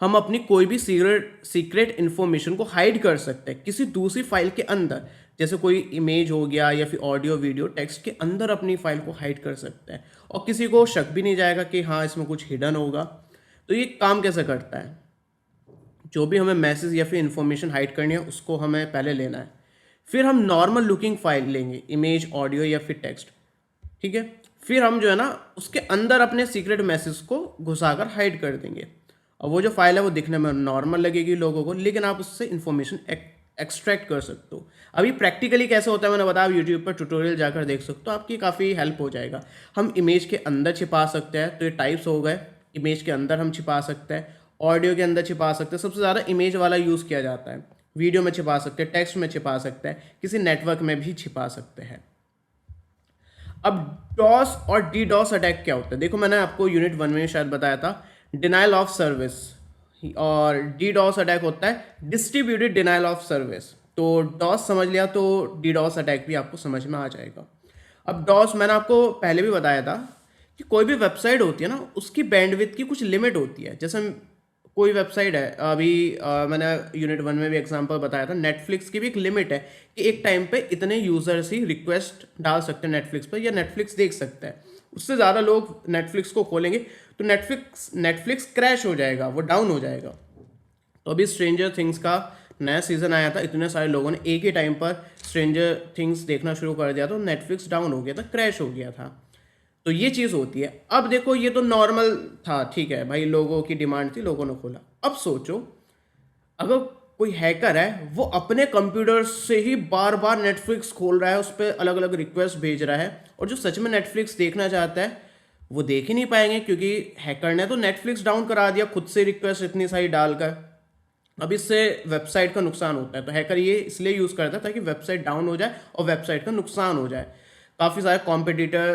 हम अपनी कोई भी सीक्रेट इन्फॉर्मेशन को हाइड कर सकते हैं किसी दूसरी फाइल के अंदर, जैसे कोई इमेज हो गया या फिर ऑडियो वीडियो टेक्स्ट के अंदर अपनी फाइल को हाइड कर सकते हैं और किसी को शक भी नहीं जाएगा कि हाँ इसमें कुछ हिडन होगा। तो ये काम कैसे करता है, जो भी हमें मैसेज या फिर इंफॉर्मेशन हाइड करनी है उसको हमें पहले लेना है, फिर हम नॉर्मल लुकिंग फाइल लेंगे, इमेज ऑडियो या फिर टेक्स्ट, ठीक है, फिर हम जो है ना उसके अंदर अपने सीक्रेट मैसेज को घुसाकर हाइड कर देंगे और वो जो फाइल है वो दिखने में नॉर्मल लगेगी लोगों को, लेकिन आप उससे इन्फॉर्मेशन एक्सट्रैक्ट कर सकते हो। अभी प्रैक्टिकली कैसे होता है मैंने बताया, यूट्यूब पर ट्यूटोरियल जाकर देख सकते हो, आपकी काफ़ी हेल्प हो जाएगा। हम इमेज के अंदर छिपा सकते हैं, तो ये टाइप्स हो गए, इमेज के अंदर हम छिपा सकते हैं, ऑडियो के अंदर छिपा सकते हैं, सबसे ज़्यादा इमेज वाला यूज़ किया जाता है, वीडियो में छिपा सकते हैं, टेक्स्ट में छिपा सकते हैं, किसी नेटवर्क में भी छिपा सकते हैं। अब डॉस और डीडॉस अटैक क्या होता है, देखो मैंने आपको यूनिट 1 में शायद बताया था, डिनाइल ऑफ सर्विस, और डीडॉस अटैक होता है डिस्ट्रीब्यूटेड डिनाइल ऑफ सर्विस। तो डॉस समझ लिया तो डीडॉस अटैक भी आपको समझ में आ जाएगा। अब डॉस मैंने आपको पहले भी बताया था कि कोई भी वेबसाइट होती है ना उसकी बैंडविड्थ की कुछ लिमिट होती है। जैसे कोई वेबसाइट है, अभी मैंने यूनिट 1 में भी एग्जांपल बताया था, नेटफ्लिक्स की भी एक लिमिट है कि एक टाइम पे इतने यूजर्स ही रिक्वेस्ट डाल सकते हैं नेटफ्लिक्स पर या नेटफ्लिक्स देख सकते हैं, उससे ज़्यादा लोग नेटफ्लिक्स को खोलेंगे तो नेटफ्लिक्स क्रैश हो जाएगा, वो डाउन हो जाएगा। तो अभी स्ट्रेंजर थिंग्स का नया सीज़न आया था, इतने सारे लोगों ने एक ही टाइम पर स्ट्रेंजर थिंग्स देखना शुरू कर दिया, तो नेटफ्लिक्स डाउन हो गया था, क्रैश हो गया था। तो ये चीज़ होती है। अब देखो ये तो नॉर्मल था, ठीक है भाई, लोगों की डिमांड थी, लोगों ने खोला। अब सोचो अगर कोई हैकर है, वो अपने कंप्यूटर से ही बार बार नेटफ्लिक्स खोल रहा है, उस पर अलग अलग रिक्वेस्ट भेज रहा है, और जो सच में नेटफ्लिक्स देखना चाहता है वो देख ही नहीं पाएंगे, क्योंकि हैकर ने तो नेटफ्लिक्स डाउन करा दिया खुद से रिक्वेस्ट इतनी सारी डालकर। अब इससे वेबसाइट का नुकसान होता है, तो हैकर ये इसलिए यूज़ करता है ताकि वेबसाइट डाउन हो जाए और वेबसाइट का नुकसान हो जाए। काफ़ी सारे कॉम्पिटिटर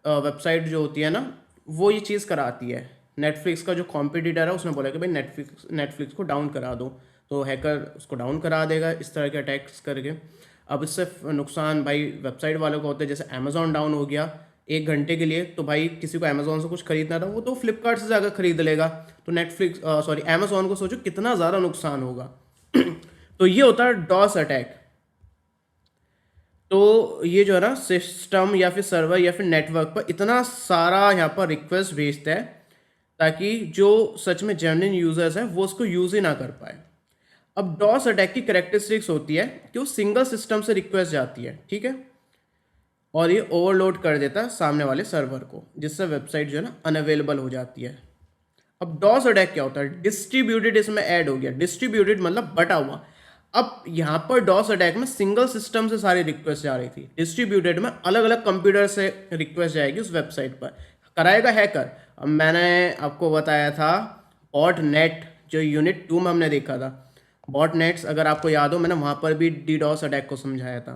वेबसाइट जो होती है ना, वो ये चीज़ कराती है। नेटफ्लिक्स का जो कॉम्पिटिटर है उसने बोला कि भाई नेटफ्लिक्स को डाउन करा दो, तो हैकर उसको डाउन करा देगा इस तरह के अटैक्स करके। अब इससे नुकसान भाई वेबसाइट वालों को होता है, जैसे अमेजोन डाउन हो गया 1 घंटे के लिए, तो भाई किसी को अमेजोन से कुछ खरीदना था वो तो फ्लिपकार्ट से जाकर खरीद लेगा, तो अमेजोन को सोचो कितना ज़्यादा नुकसान होगा। तो ये होता है डॉस अटैक। तो ये जो है ना सिस्टम या फिर सर्वर या फिर नेटवर्क पर इतना सारा यहाँ पर रिक्वेस्ट भेजता है ताकि जो सच में जेन्युइन यूजर्स है वो उसको यूज ही ना कर पाए। अब डॉस अटैक की कैरेक्टरिस्टिक्स होती है कि वो सिंगल सिस्टम से रिक्वेस्ट जाती है, ठीक है, और ये ओवरलोड कर देता है सामने वाले सर्वर को, जिससे वेबसाइट जो है ना अनअवेलेबल हो जाती है। अब डॉस अटैक क्या होता है? डिस्ट्रीब्यूटेड इसमें ऐड हो गया। डिस्ट्रीब्यूटेड मतलब बटा हुआ। अब यहाँ पर डॉस अटैक में सिंगल सिस्टम से सारी रिक्वेस्ट जा रही थी, डिस्ट्रीब्यूटेड में अलग अलग कंप्यूटर से रिक्वेस्ट जाएगी उस वेबसाइट पर, कराएगा हैकर। अब मैंने आपको बताया था बॉट नेट, जो यूनिट 2 में हमने देखा था बॉट नेट्स, अगर आपको याद हो मैंने वहाँ पर भी डीडॉस अटैक को समझाया था।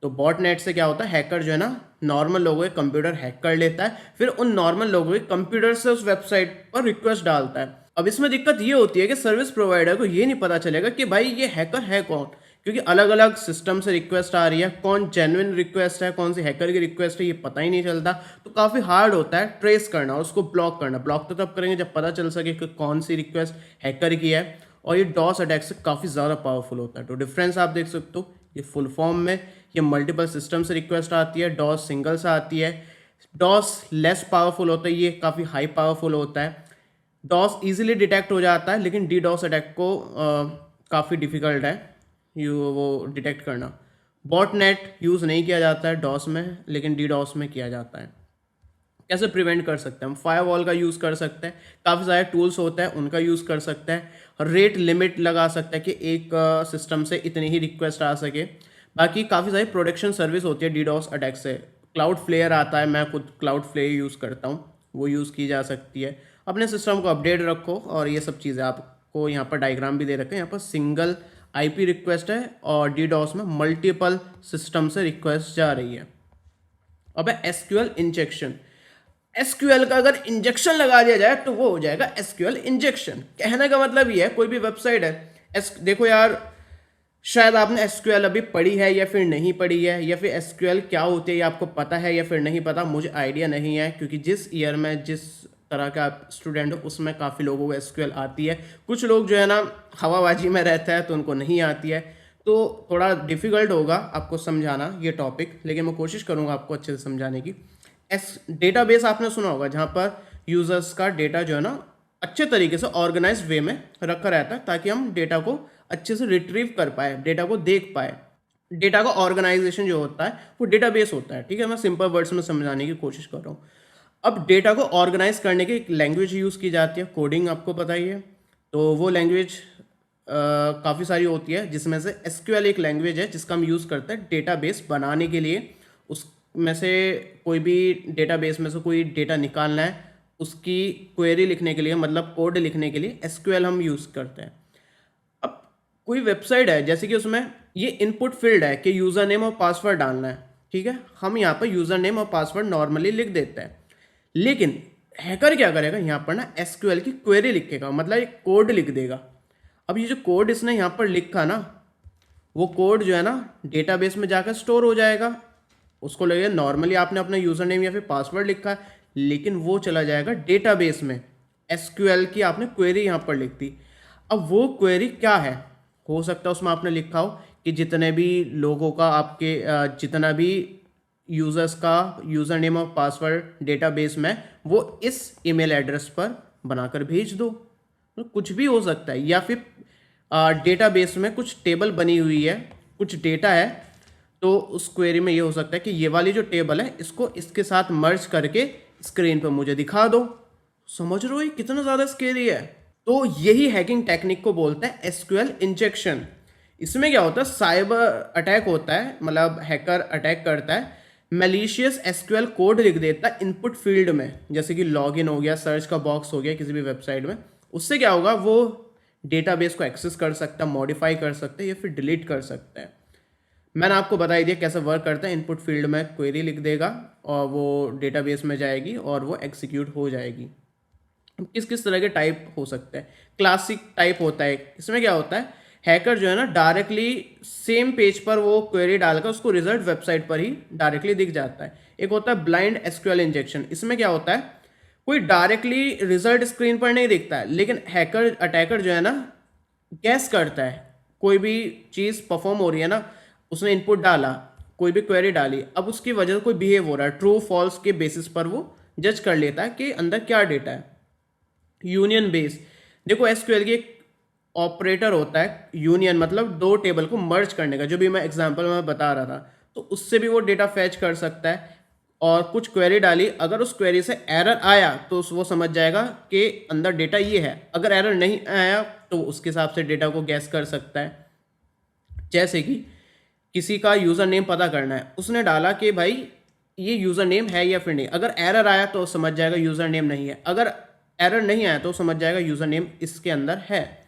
तो बॉट नेट से क्या होता है, हैकर जो है ना नॉर्मल लोगों के कंप्यूटर हैक कर लेता है, फिर उन नॉर्मल लोगों के कंप्यूटर से उस वेबसाइट पर रिक्वेस्ट डालता है। अब इसमें दिक्कत ये होती है कि सर्विस प्रोवाइडर को ये नहीं पता चलेगा कि भाई ये हैकर है कौन, क्योंकि अलग अलग सिस्टम से रिक्वेस्ट आ रही है, कौन जेन्युइन रिक्वेस्ट है कौन सी हैकर की रिक्वेस्ट है ये पता ही नहीं चलता। तो काफ़ी हार्ड होता है ट्रेस करना और उसको ब्लॉक करना। ब्लॉक तो तब करेंगे जब पता चल सके कि कौन सी रिक्वेस्ट हैकर की है, और ये डॉस अटैक से काफ़ी ज़्यादा पावरफुल होता है। तो डिफरेंस आप देख सकते हो, ये फुल फॉर्म में ये मल्टीपल सिस्टम से रिक्वेस्ट आती है, डॉस सिंगल से आती है। डॉस लेस पावरफुल होता है, ये काफ़ी हाई पावरफुल होता है। डॉस इजीली डिटेक्ट हो जाता है, लेकिन डी डॉस अटैक को काफ़ी डिफ़िकल्ट है वो डिटेक्ट करना। बॉट नेट यूज़ नहीं किया जाता है डॉस में, लेकिन डी डॉस में किया जाता है। कैसे प्रिवेंट कर सकते हैं हम? फायरवॉल का यूज़ कर सकते हैं, काफ़ी सारे टूल्स होते हैं उनका यूज़ कर सकते हैं, रेट लिमिट लगा सकते हैं कि एक सिस्टम से इतनी ही रिक्वेस्ट आ सके। बाकी काफ़ी सारी प्रोटेक्शन सर्विस होती है डीडॉस अटैक से। क्लाउड फ्लेयर आता है, मैं खुद क्लाउड फ्लेयर यूज़ करता हूँ, वो यूज़ की जा सकती है। अपने सिस्टम को अपडेट रखो, और ये सब चीज़ें आपको यहाँ पर डायग्राम भी दे रखे हैं। यहाँ पर सिंगल आईपी रिक्वेस्ट है और डीडॉस में मल्टीपल सिस्टम से रिक्वेस्ट जा रही है। अब है एसक्यूएल इंजेक्शन। एसक्यूएल का अगर इंजेक्शन लगा दिया जाए तो वो हो जाएगा एसक्यूएल इंजेक्शन। कहने का मतलब ये है, कोई भी वेबसाइट है, देखो यार, शायद आपने एसक्यूएल अभी पढ़ी है या फिर नहीं पढ़ी है, या फिर एसक्यूएल क्या होती है ये आपको पता है या फिर नहीं पता, मुझे आइडिया नहीं है, क्योंकि जिस ईयर में जिस तरह का आप स्टूडेंट हो उसमें काफ़ी लोगों को एसक्यूएल आती है। कुछ लोग जो है ना हवाबाजी में रहता है तो उनको नहीं आती है, तो थोड़ा डिफ़िकल्ट होगा आपको समझाना ये टॉपिक, लेकिन मैं कोशिश करूँगा आपको अच्छे से समझाने की। डेटाबेस आपने सुना होगा, जहाँ पर यूज़र्स का डेटा जो है ना अच्छे तरीके से ऑर्गेनाइज्ड वे में रखा रहता है, ताकि हम डेटा को अच्छे से रिट्रीव कर पाए, डेटा को देख पाए। डेटा का ऑर्गेनाइजेशन जो होता है वो डेटाबेस होता है, ठीक है। मैं सिंपल वर्ड्स में समझाने की कोशिश कर रहा हूँ। अब डेटा को ऑर्गेनाइज करने की एक लैंग्वेज यूज़ की जाती है, कोडिंग आपको पता ही है। तो वो लैंग्वेज काफ़ी सारी होती है, जिसमें से एसक्यूएल एक लैंग्वेज है जिसका हम यूज़ करते हैं डेटाबेस बनाने के लिए। उसमें से कोई भी डेटाबेस में से कोई डेटा निकालना है, उसकी क्वेरी लिखने के लिए, मतलब कोड लिखने के लिए एसक्यूएल हम यूज़ करते हैं। अब कोई वेबसाइट है, जैसे कि उसमें ये इनपुट फील्ड है कि यूज़र नेम और पासवर्ड डालना है, ठीक है। हम यहाँ पर यूज़र नेम और पासवर्ड नॉर्मली लिख देते हैं, लेकिन हैकर क्या करेगा, यहाँ पर ना एसक्यूएल की क्वेरी लिखेगा, मतलब एक कोड लिख देगा। अब ये जो कोड इसने यहाँ पर लिखा ना, वो कोड जो है ना डेटाबेस में जाकर स्टोर हो जाएगा। उसको लगेगा नॉर्मली आपने अपना यूज़र नेम या फिर पासवर्ड लिखा है, लेकिन वो चला जाएगा डेटाबेस में। एसक्यूएल की आपने क्वेरी यहाँ पर लिख दी। अब वो क्वेरी क्या है, हो सकता है उसमें आपने लिखा हो कि जितने भी लोगों का आपके जितना भी यूज़र्स का यूज़र नेम और पासवर्ड डेटाबेस में, वो इस ईमेल एड्रेस पर बनाकर भेज दो। तो कुछ भी हो सकता है, या फिर डेटाबेस में कुछ टेबल बनी हुई है, कुछ डेटा है, तो उस क्वेरी में ये हो सकता है कि ये वाली जो टेबल है इसको इसके साथ मर्ज करके स्क्रीन पर मुझे दिखा दो। समझ रहे हो ये कितना ज़्यादा स्केरी है। तो यही हैकिंग टेक्निक को बोलते हैं एसक्यूएल इंजेक्शन। इसमें क्या होता है, साइबर अटैक होता है, मतलब हैकर अटैक करता है, मैलिशियस एसक्यूएल कोड लिख देता है इनपुट फील्ड में, जैसे कि लॉगिन हो गया, सर्च का बॉक्स हो गया किसी भी वेबसाइट में। उससे क्या होगा, वो डेटाबेस को एक्सेस कर सकता है, मॉडिफाई कर सकता है या फिर डिलीट कर सकता है। मैंने आपको बता ही दिया कैसे वर्क करता है। इनपुट फील्ड में क्वेरी लिख देगा और वो डेटाबेस में जाएगी और वो एग्जीक्यूट हो जाएगी। किस किस तरह के टाइप हो सकते हैं, क्लासिक टाइप होता है। इसमें क्या होता है, हैकर जो है ना डायरेक्टली सेम पेज पर वो क्वेरी डालकर उसको रिजल्ट वेबसाइट पर ही डायरेक्टली दिख जाता है। एक होता है ब्लाइंड एसक्यूएल इंजेक्शन। इसमें क्या होता है, कोई डायरेक्टली रिजल्ट स्क्रीन पर नहीं दिखता है, लेकिन हैकर अटैकर जो है ना गैस करता है, कोई भी चीज़ परफॉर्म हो रही है ना, उसने इनपुट डाला, कोई भी क्वेरी डाली, अब उसकी वजह से कोई बिहेव हो रहा है, ट्रू फॉल्स के बेसिस पर वो जज कर लेता है कि अंदर क्या डेटा है। यूनियन बेस, देखो एसक्यूएल की एक ऑपरेटर होता है यूनियन, मतलब दो टेबल को मर्ज करने का, जो भी मैं एग्जांपल में बता रहा था, तो उससे भी वो डेटा फैच कर सकता है। और कुछ क्वेरी डाली, अगर उस क्वेरी से एरर आया तो वो समझ जाएगा कि अंदर डेटा ये है, अगर एरर नहीं आया तो उसके हिसाब से डेटा को गैस कर सकता है। जैसे कि किसी का यूज़र नेम पता करना है, उसने डाला कि भाई ये यूज़र नेम है या फिर नहीं, अगर एरर आया तो समझ जाएगा यूज़र नेम नहीं है, अगर एरर नहीं आया तो समझ जाएगा यूज़र नेम इसके अंदर है।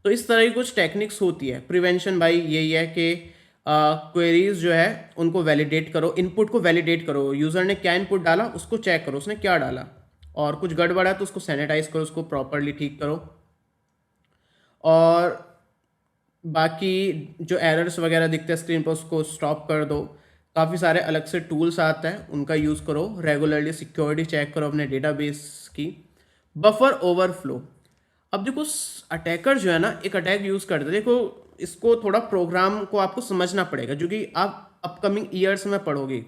तो इस तरह की कुछ टेक्निक्स होती है। प्रिवेंशन भाई यही है कि क्वेरीज जो है उनको वैलिडेट करो, इनपुट को वैलिडेट करो, यूज़र ने क्या इनपुट डाला उसको चेक करो उसने क्या डाला, और कुछ गड़बड़ है तो उसको सैनिटाइज करो, उसको प्रॉपरली ठीक करो। और बाकी जो एरर्स वगैरह दिखते हैं स्क्रीन पर उसको स्टॉप कर दो। काफ़ी सारे अलग से टूल्स आते हैं, उनका यूज़ करो। रेगुलरली सिक्योरिटी चेक करो अपने डेटाबेस की। बफर ओवरफ्लो, अब देखो अटैकर जो है ना एक अटैक यूज़ करते हैं, देखो इसको थोड़ा प्रोग्राम को आपको समझना पड़ेगा, जो कि आप अपकमिंग ईयर्स में पढ़ोगे।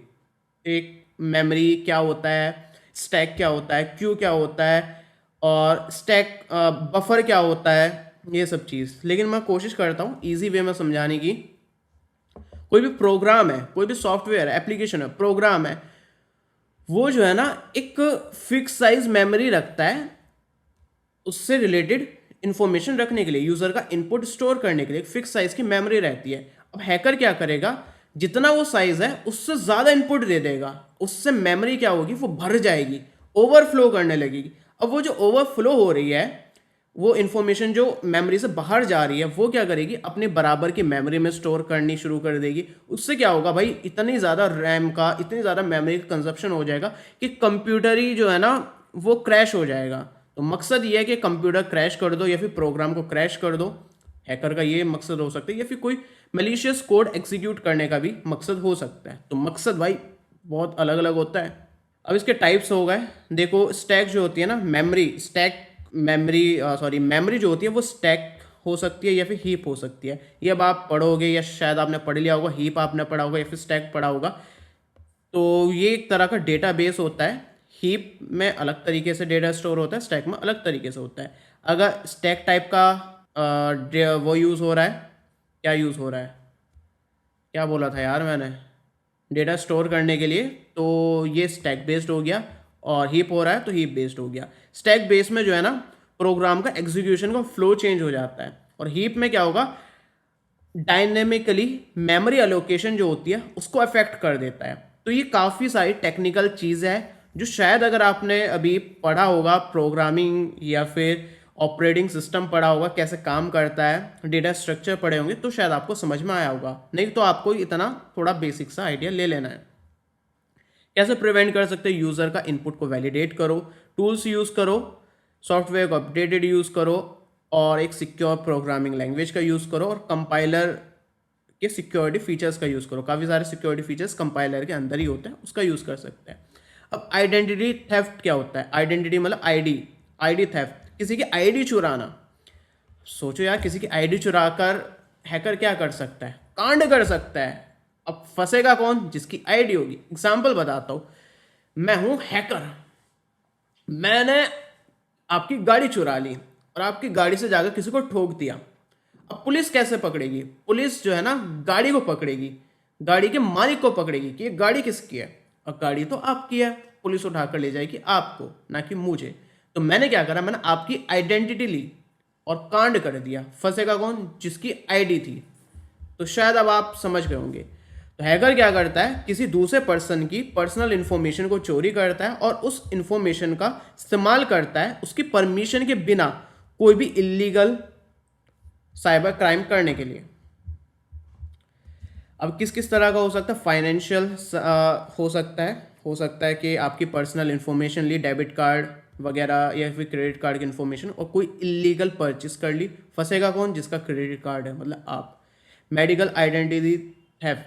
एक मेमोरी क्या होता है, स्टैक क्या होता है, क्यू क्या होता है, और स्टैक बफर क्या होता है, ये सब चीज़। लेकिन मैं कोशिश करता हूँ ईजी वे में समझाने की। कोई भी प्रोग्राम है, कोई भी सॉफ्टवेयर है, एप्लीकेशन है, प्रोग्राम है, वो जो है ना एक फिक्स साइज मेमोरी रखता है उससे रिलेटेड इंफॉर्मेशन रखने के लिए, यूज़र का इनपुट स्टोर करने के लिए एक फिक्स साइज की मेमोरी रहती है। अब हैकर क्या करेगा, जितना वो साइज है उससे ज़्यादा इनपुट दे देगा, उससे मेमोरी क्या होगी, वो भर जाएगी, ओवरफ्लो करने लगेगी। अब वो जो ओवरफ्लो हो रही है, वो इन्फॉर्मेशन जो मेमोरी से बाहर जा रही है, वो क्या करेगी, अपने बराबर की मेमोरी में स्टोर करनी शुरू कर देगी। उससे क्या होगा भाई, इतनी ज़्यादा रैम का, इतनी ज़्यादा मेमोरी का कंजप्शन हो जाएगा कि कंप्यूटर ही जो है ना वो क्रैश हो जाएगा। तो मकसद ये है कि कंप्यूटर क्रैश कर दो या फिर प्रोग्राम को क्रैश कर दो। हैकर का ये मकसद हो सकता है, या फिर कोई मलिशियस कोड एग्जीक्यूट करने का भी मकसद हो सकता है। तो मकसद भाई बहुत अलग अलग होता है। अब इसके टाइप्स हो गए, देखो स्टैक जो होती है ना, मेमोरी जो होती है वो स्टैक हो सकती है या फिर हीप हो सकती है। ये अब आप पढ़ोगे या शायद आपने पढ़ लिया होगा, हीप आपने पढ़ा होगा या फिर स्टैक पढ़ा होगा। तो ये एक तरह का डेटाबेस होता है। हीप में अलग तरीके से डेटा स्टोर होता है, स्टैक में अलग तरीके से होता है। अगर स्टैक टाइप का वो यूज़ हो रहा है, क्या यूज़ हो रहा है, क्या बोला था यार मैंने, डेटा स्टोर करने के लिए, तो ये स्टैक बेस्ड हो गया। और हीप हो रहा है तो हीप बेस्ड हो गया। स्टैक बेस में जो है ना प्रोग्राम का एग्जीक्यूशन का फ्लो चेंज हो जाता है, और हीप में क्या होगा, डायनेमिकली मेमोरी एलोकेशन जो होती है उसको अफेक्ट कर देता है। तो ये काफ़ी सारी टेक्निकल चीज़ है जो शायद अगर आपने अभी पढ़ा होगा, प्रोग्रामिंग या फिर ऑपरेटिंग सिस्टम पढ़ा होगा, कैसे काम करता है, डेटा स्ट्रक्चर पढ़े होंगे, तो शायद आपको समझ में आया होगा। नहीं तो आपको इतना थोड़ा बेसिक सा आइडिया ले लेना है। कैसे प्रिवेंट कर सकते हैं, यूज़र का इनपुट को वैलिडेट करो, टूल्स यूज़ करो, सॉफ्टवेयर को अपडेटेड यूज़ करो, और एक सिक्योर प्रोग्रामिंग लैंग्वेज का यूज़ करो, और कंपाइलर के सिक्योरिटी फीचर्स का यूज़ करो। काफ़ी सारे सिक्योरिटी फीचर्स कंपाइलर के अंदर ही होते हैं, उसका यूज़ कर सकते हैं। अब आइडेंटिटी थेफ्ट क्या होता है, आइडेंटिटी मतलब आईडी थेफ्ट, किसी की आईडी चुराना। सोचो यार, किसी की आईडी चुरा कर हैकर क्या कर सकता है, कांड कर सकता है। अब फंसेगा कौन, जिसकी आईडी होगी। एग्जाम्पल बताता हूँ, मैं हूं हैकर, मैंने आपकी गाड़ी चुरा ली और आपकी गाड़ी से जाकर किसी को ठोक दिया। अब पुलिस कैसे पकड़ेगी? पुलिस जो है ना गाड़ी को पकड़ेगी, गाड़ी के मालिक को पकड़ेगी कि ये गाड़ी किसकी है, और गाड़ी तो आपकी है, पुलिस उठाकर ले जाएगी आपको, ना कि मुझे। तो मैंने क्या करा, मैंने आपकी आइडेंटिटी ली और कांड कर दिया। फंसेगा कौन? जिसकी आईडी थी। तो शायद अब आप समझ गए होंगे। तो हैकर क्या करता है, किसी दूसरे पर्सन की पर्सनल इंफॉर्मेशन को चोरी करता है और उस इंफॉर्मेशन का इस्तेमाल करता है उसकी परमिशन के बिना कोई भी इलीगल साइबर क्राइम करने के लिए। अब किस किस तरह का हो सकता है? फाइनेंशियल हो सकता है कि आपकी पर्सनल इंफॉर्मेशन ली, डेबिट कार्ड वगैरह या फिर क्रेडिट कार्ड की इंफॉर्मेशन, और कोई इलीगल परचेस कर ली। फंसेगा कौन? जिसका क्रेडिट कार्ड है, मतलब आप। मेडिकल आइडेंटिटी थेफ्ट,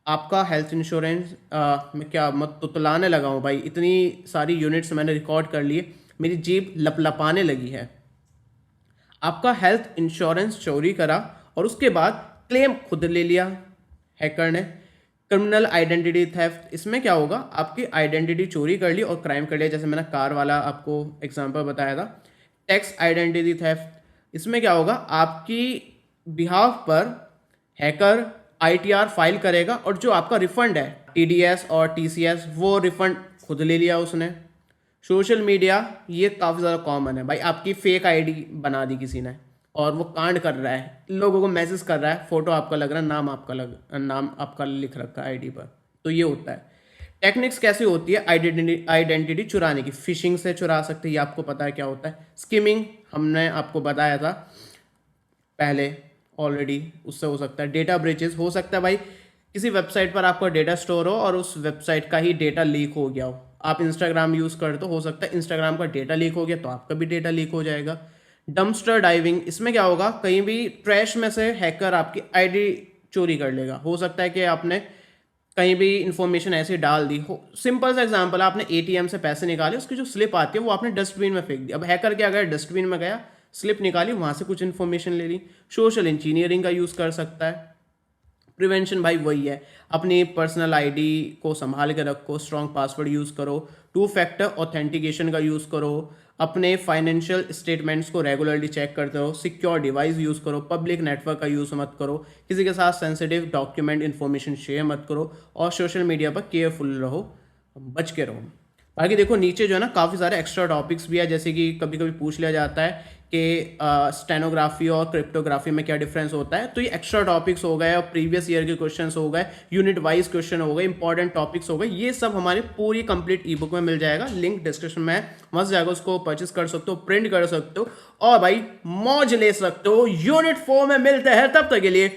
आपका हेल्थ इंश्योरेंस मैं क्या मत तुतलाने लगा हूँ भाई, इतनी सारी यूनिट्स मैंने रिकॉर्ड कर लिए, मेरी जीभ लपलपाने लगी है। आपका हेल्थ इंश्योरेंस चोरी करा और उसके बाद क्लेम खुद ले लिया हैकर ने। क्रिमिनल आइडेंटिटी थेफ्ट, इसमें क्या होगा, आपकी आइडेंटिटी चोरी कर ली और क्राइम कर लिया, जैसे मैंने कार वाला आपको एग्जांपल बताया था। टैक्स आइडेंटिटी थेफ्ट, इसमें क्या होगा, आपकी बिहाफ पर हैकर आईटीआर फाइल करेगा और जो आपका रिफंड है टीडीएस और टीसीएस, वो रिफंड खुद ले लिया उसने। सोशल मीडिया, ये काफ़ी ज़्यादा कॉमन है भाई, आपकी फेक आईडी बना दी किसी ने और वो कांड कर रहा है, लोगों को मैसेज कर रहा है, फोटो आपका लग रहा है, नाम आपका लिख रखा है आईडी पर। तो ये होता है। टेक्निक्स कैसी होती है आइडेंटिटी चुराने की? फिशिंग से चुरा सकते हैं, ये आपको पता है क्या होता है। स्किमिंग हमने आपको बताया था पहले ऑलरेडी, उससे हो सकता है। डेटा ब्रीचेस, हो सकता है भाई किसी वेबसाइट पर आपका डेटा स्टोर हो और उस वेबसाइट का ही डेटा लीक हो गया हो। आप इंस्टाग्राम यूज़ करते हो सकता है इंस्टाग्राम का डेटा लीक हो गया तो आपका भी डेटा लीक हो जाएगा। डम्पस्टर डाइविंग, इसमें क्या होगा, कहीं भी ट्रैश में से हैकर आपकी आईडी चोरी कर लेगा। हो सकता है कि आपने कहीं भी इंफॉर्मेशन ऐसे डाल दी हो। सिंपल सा एग्जांपल, आपने एटीएम से पैसे निकाले, उसकी जो स्लिप आती है वो आपने डस्टबिन में फेंक दी। अब हैकर क्या गया, डस्टबिन में गया, स्लिप निकाली, वहां से कुछ इन्फॉर्मेशन ले ली। सोशल इंजीनियरिंग का यूज़ कर सकता है। प्रिवेंशन भाई वही है, अपनी पर्सनल आईडी को संभाल के रखो, स्ट्रॉन्ग पासवर्ड यूज़ करो, टू फैक्टर ऑथेंटिकेशन का यूज़ करो, अपने फाइनेंशियल स्टेटमेंट्स को रेगुलरली चेक करते रहो, सिक्योर डिवाइस यूज़ करो, पब्लिक नेटवर्क का यूज़ मत करो, किसी के साथ सेंसिटिव डॉक्यूमेंट इन्फॉर्मेशन शेयर मत करो, और सोशल मीडिया पर केयरफुल रहो, बच के रहो। बाकी देखो नीचे जो है ना काफ़ी सारे एक्स्ट्रा टॉपिक्स भी है, जैसे कि कभी कभी पूछ लिया जाता है कि स्टेनोग्राफी और क्रिप्टोग्राफी में क्या डिफरेंस होता है। तो ये एक्स्ट्रा टॉपिक्स हो गए और प्रीवियस ईयर के क्वेश्चंस हो गए, यूनिट वाइज क्वेश्चन हो गए, इंपॉर्टेंट टॉपिक्स हो गए, ये सब हमारी पूरी कंप्लीट ई बुक में मिल जाएगा। लिंक डिस्क्रिप्शन में है, वहां से जाकर उसको परचेस कर सकते हो, प्रिंट कर सकते हो और भाई मौज ले सकते हो। यूनिट 4 में मिलते हैं, तब तक के लिए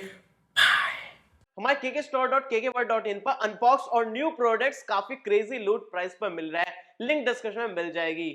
हमारे kkstore.kkworld.in पर अनबॉक्स और न्यू प्रोडक्ट्स काफी क्रेजी लूट प्राइस पर मिल रहा है, लिंक डिस्क्रिप्शन में मिल जाएगी।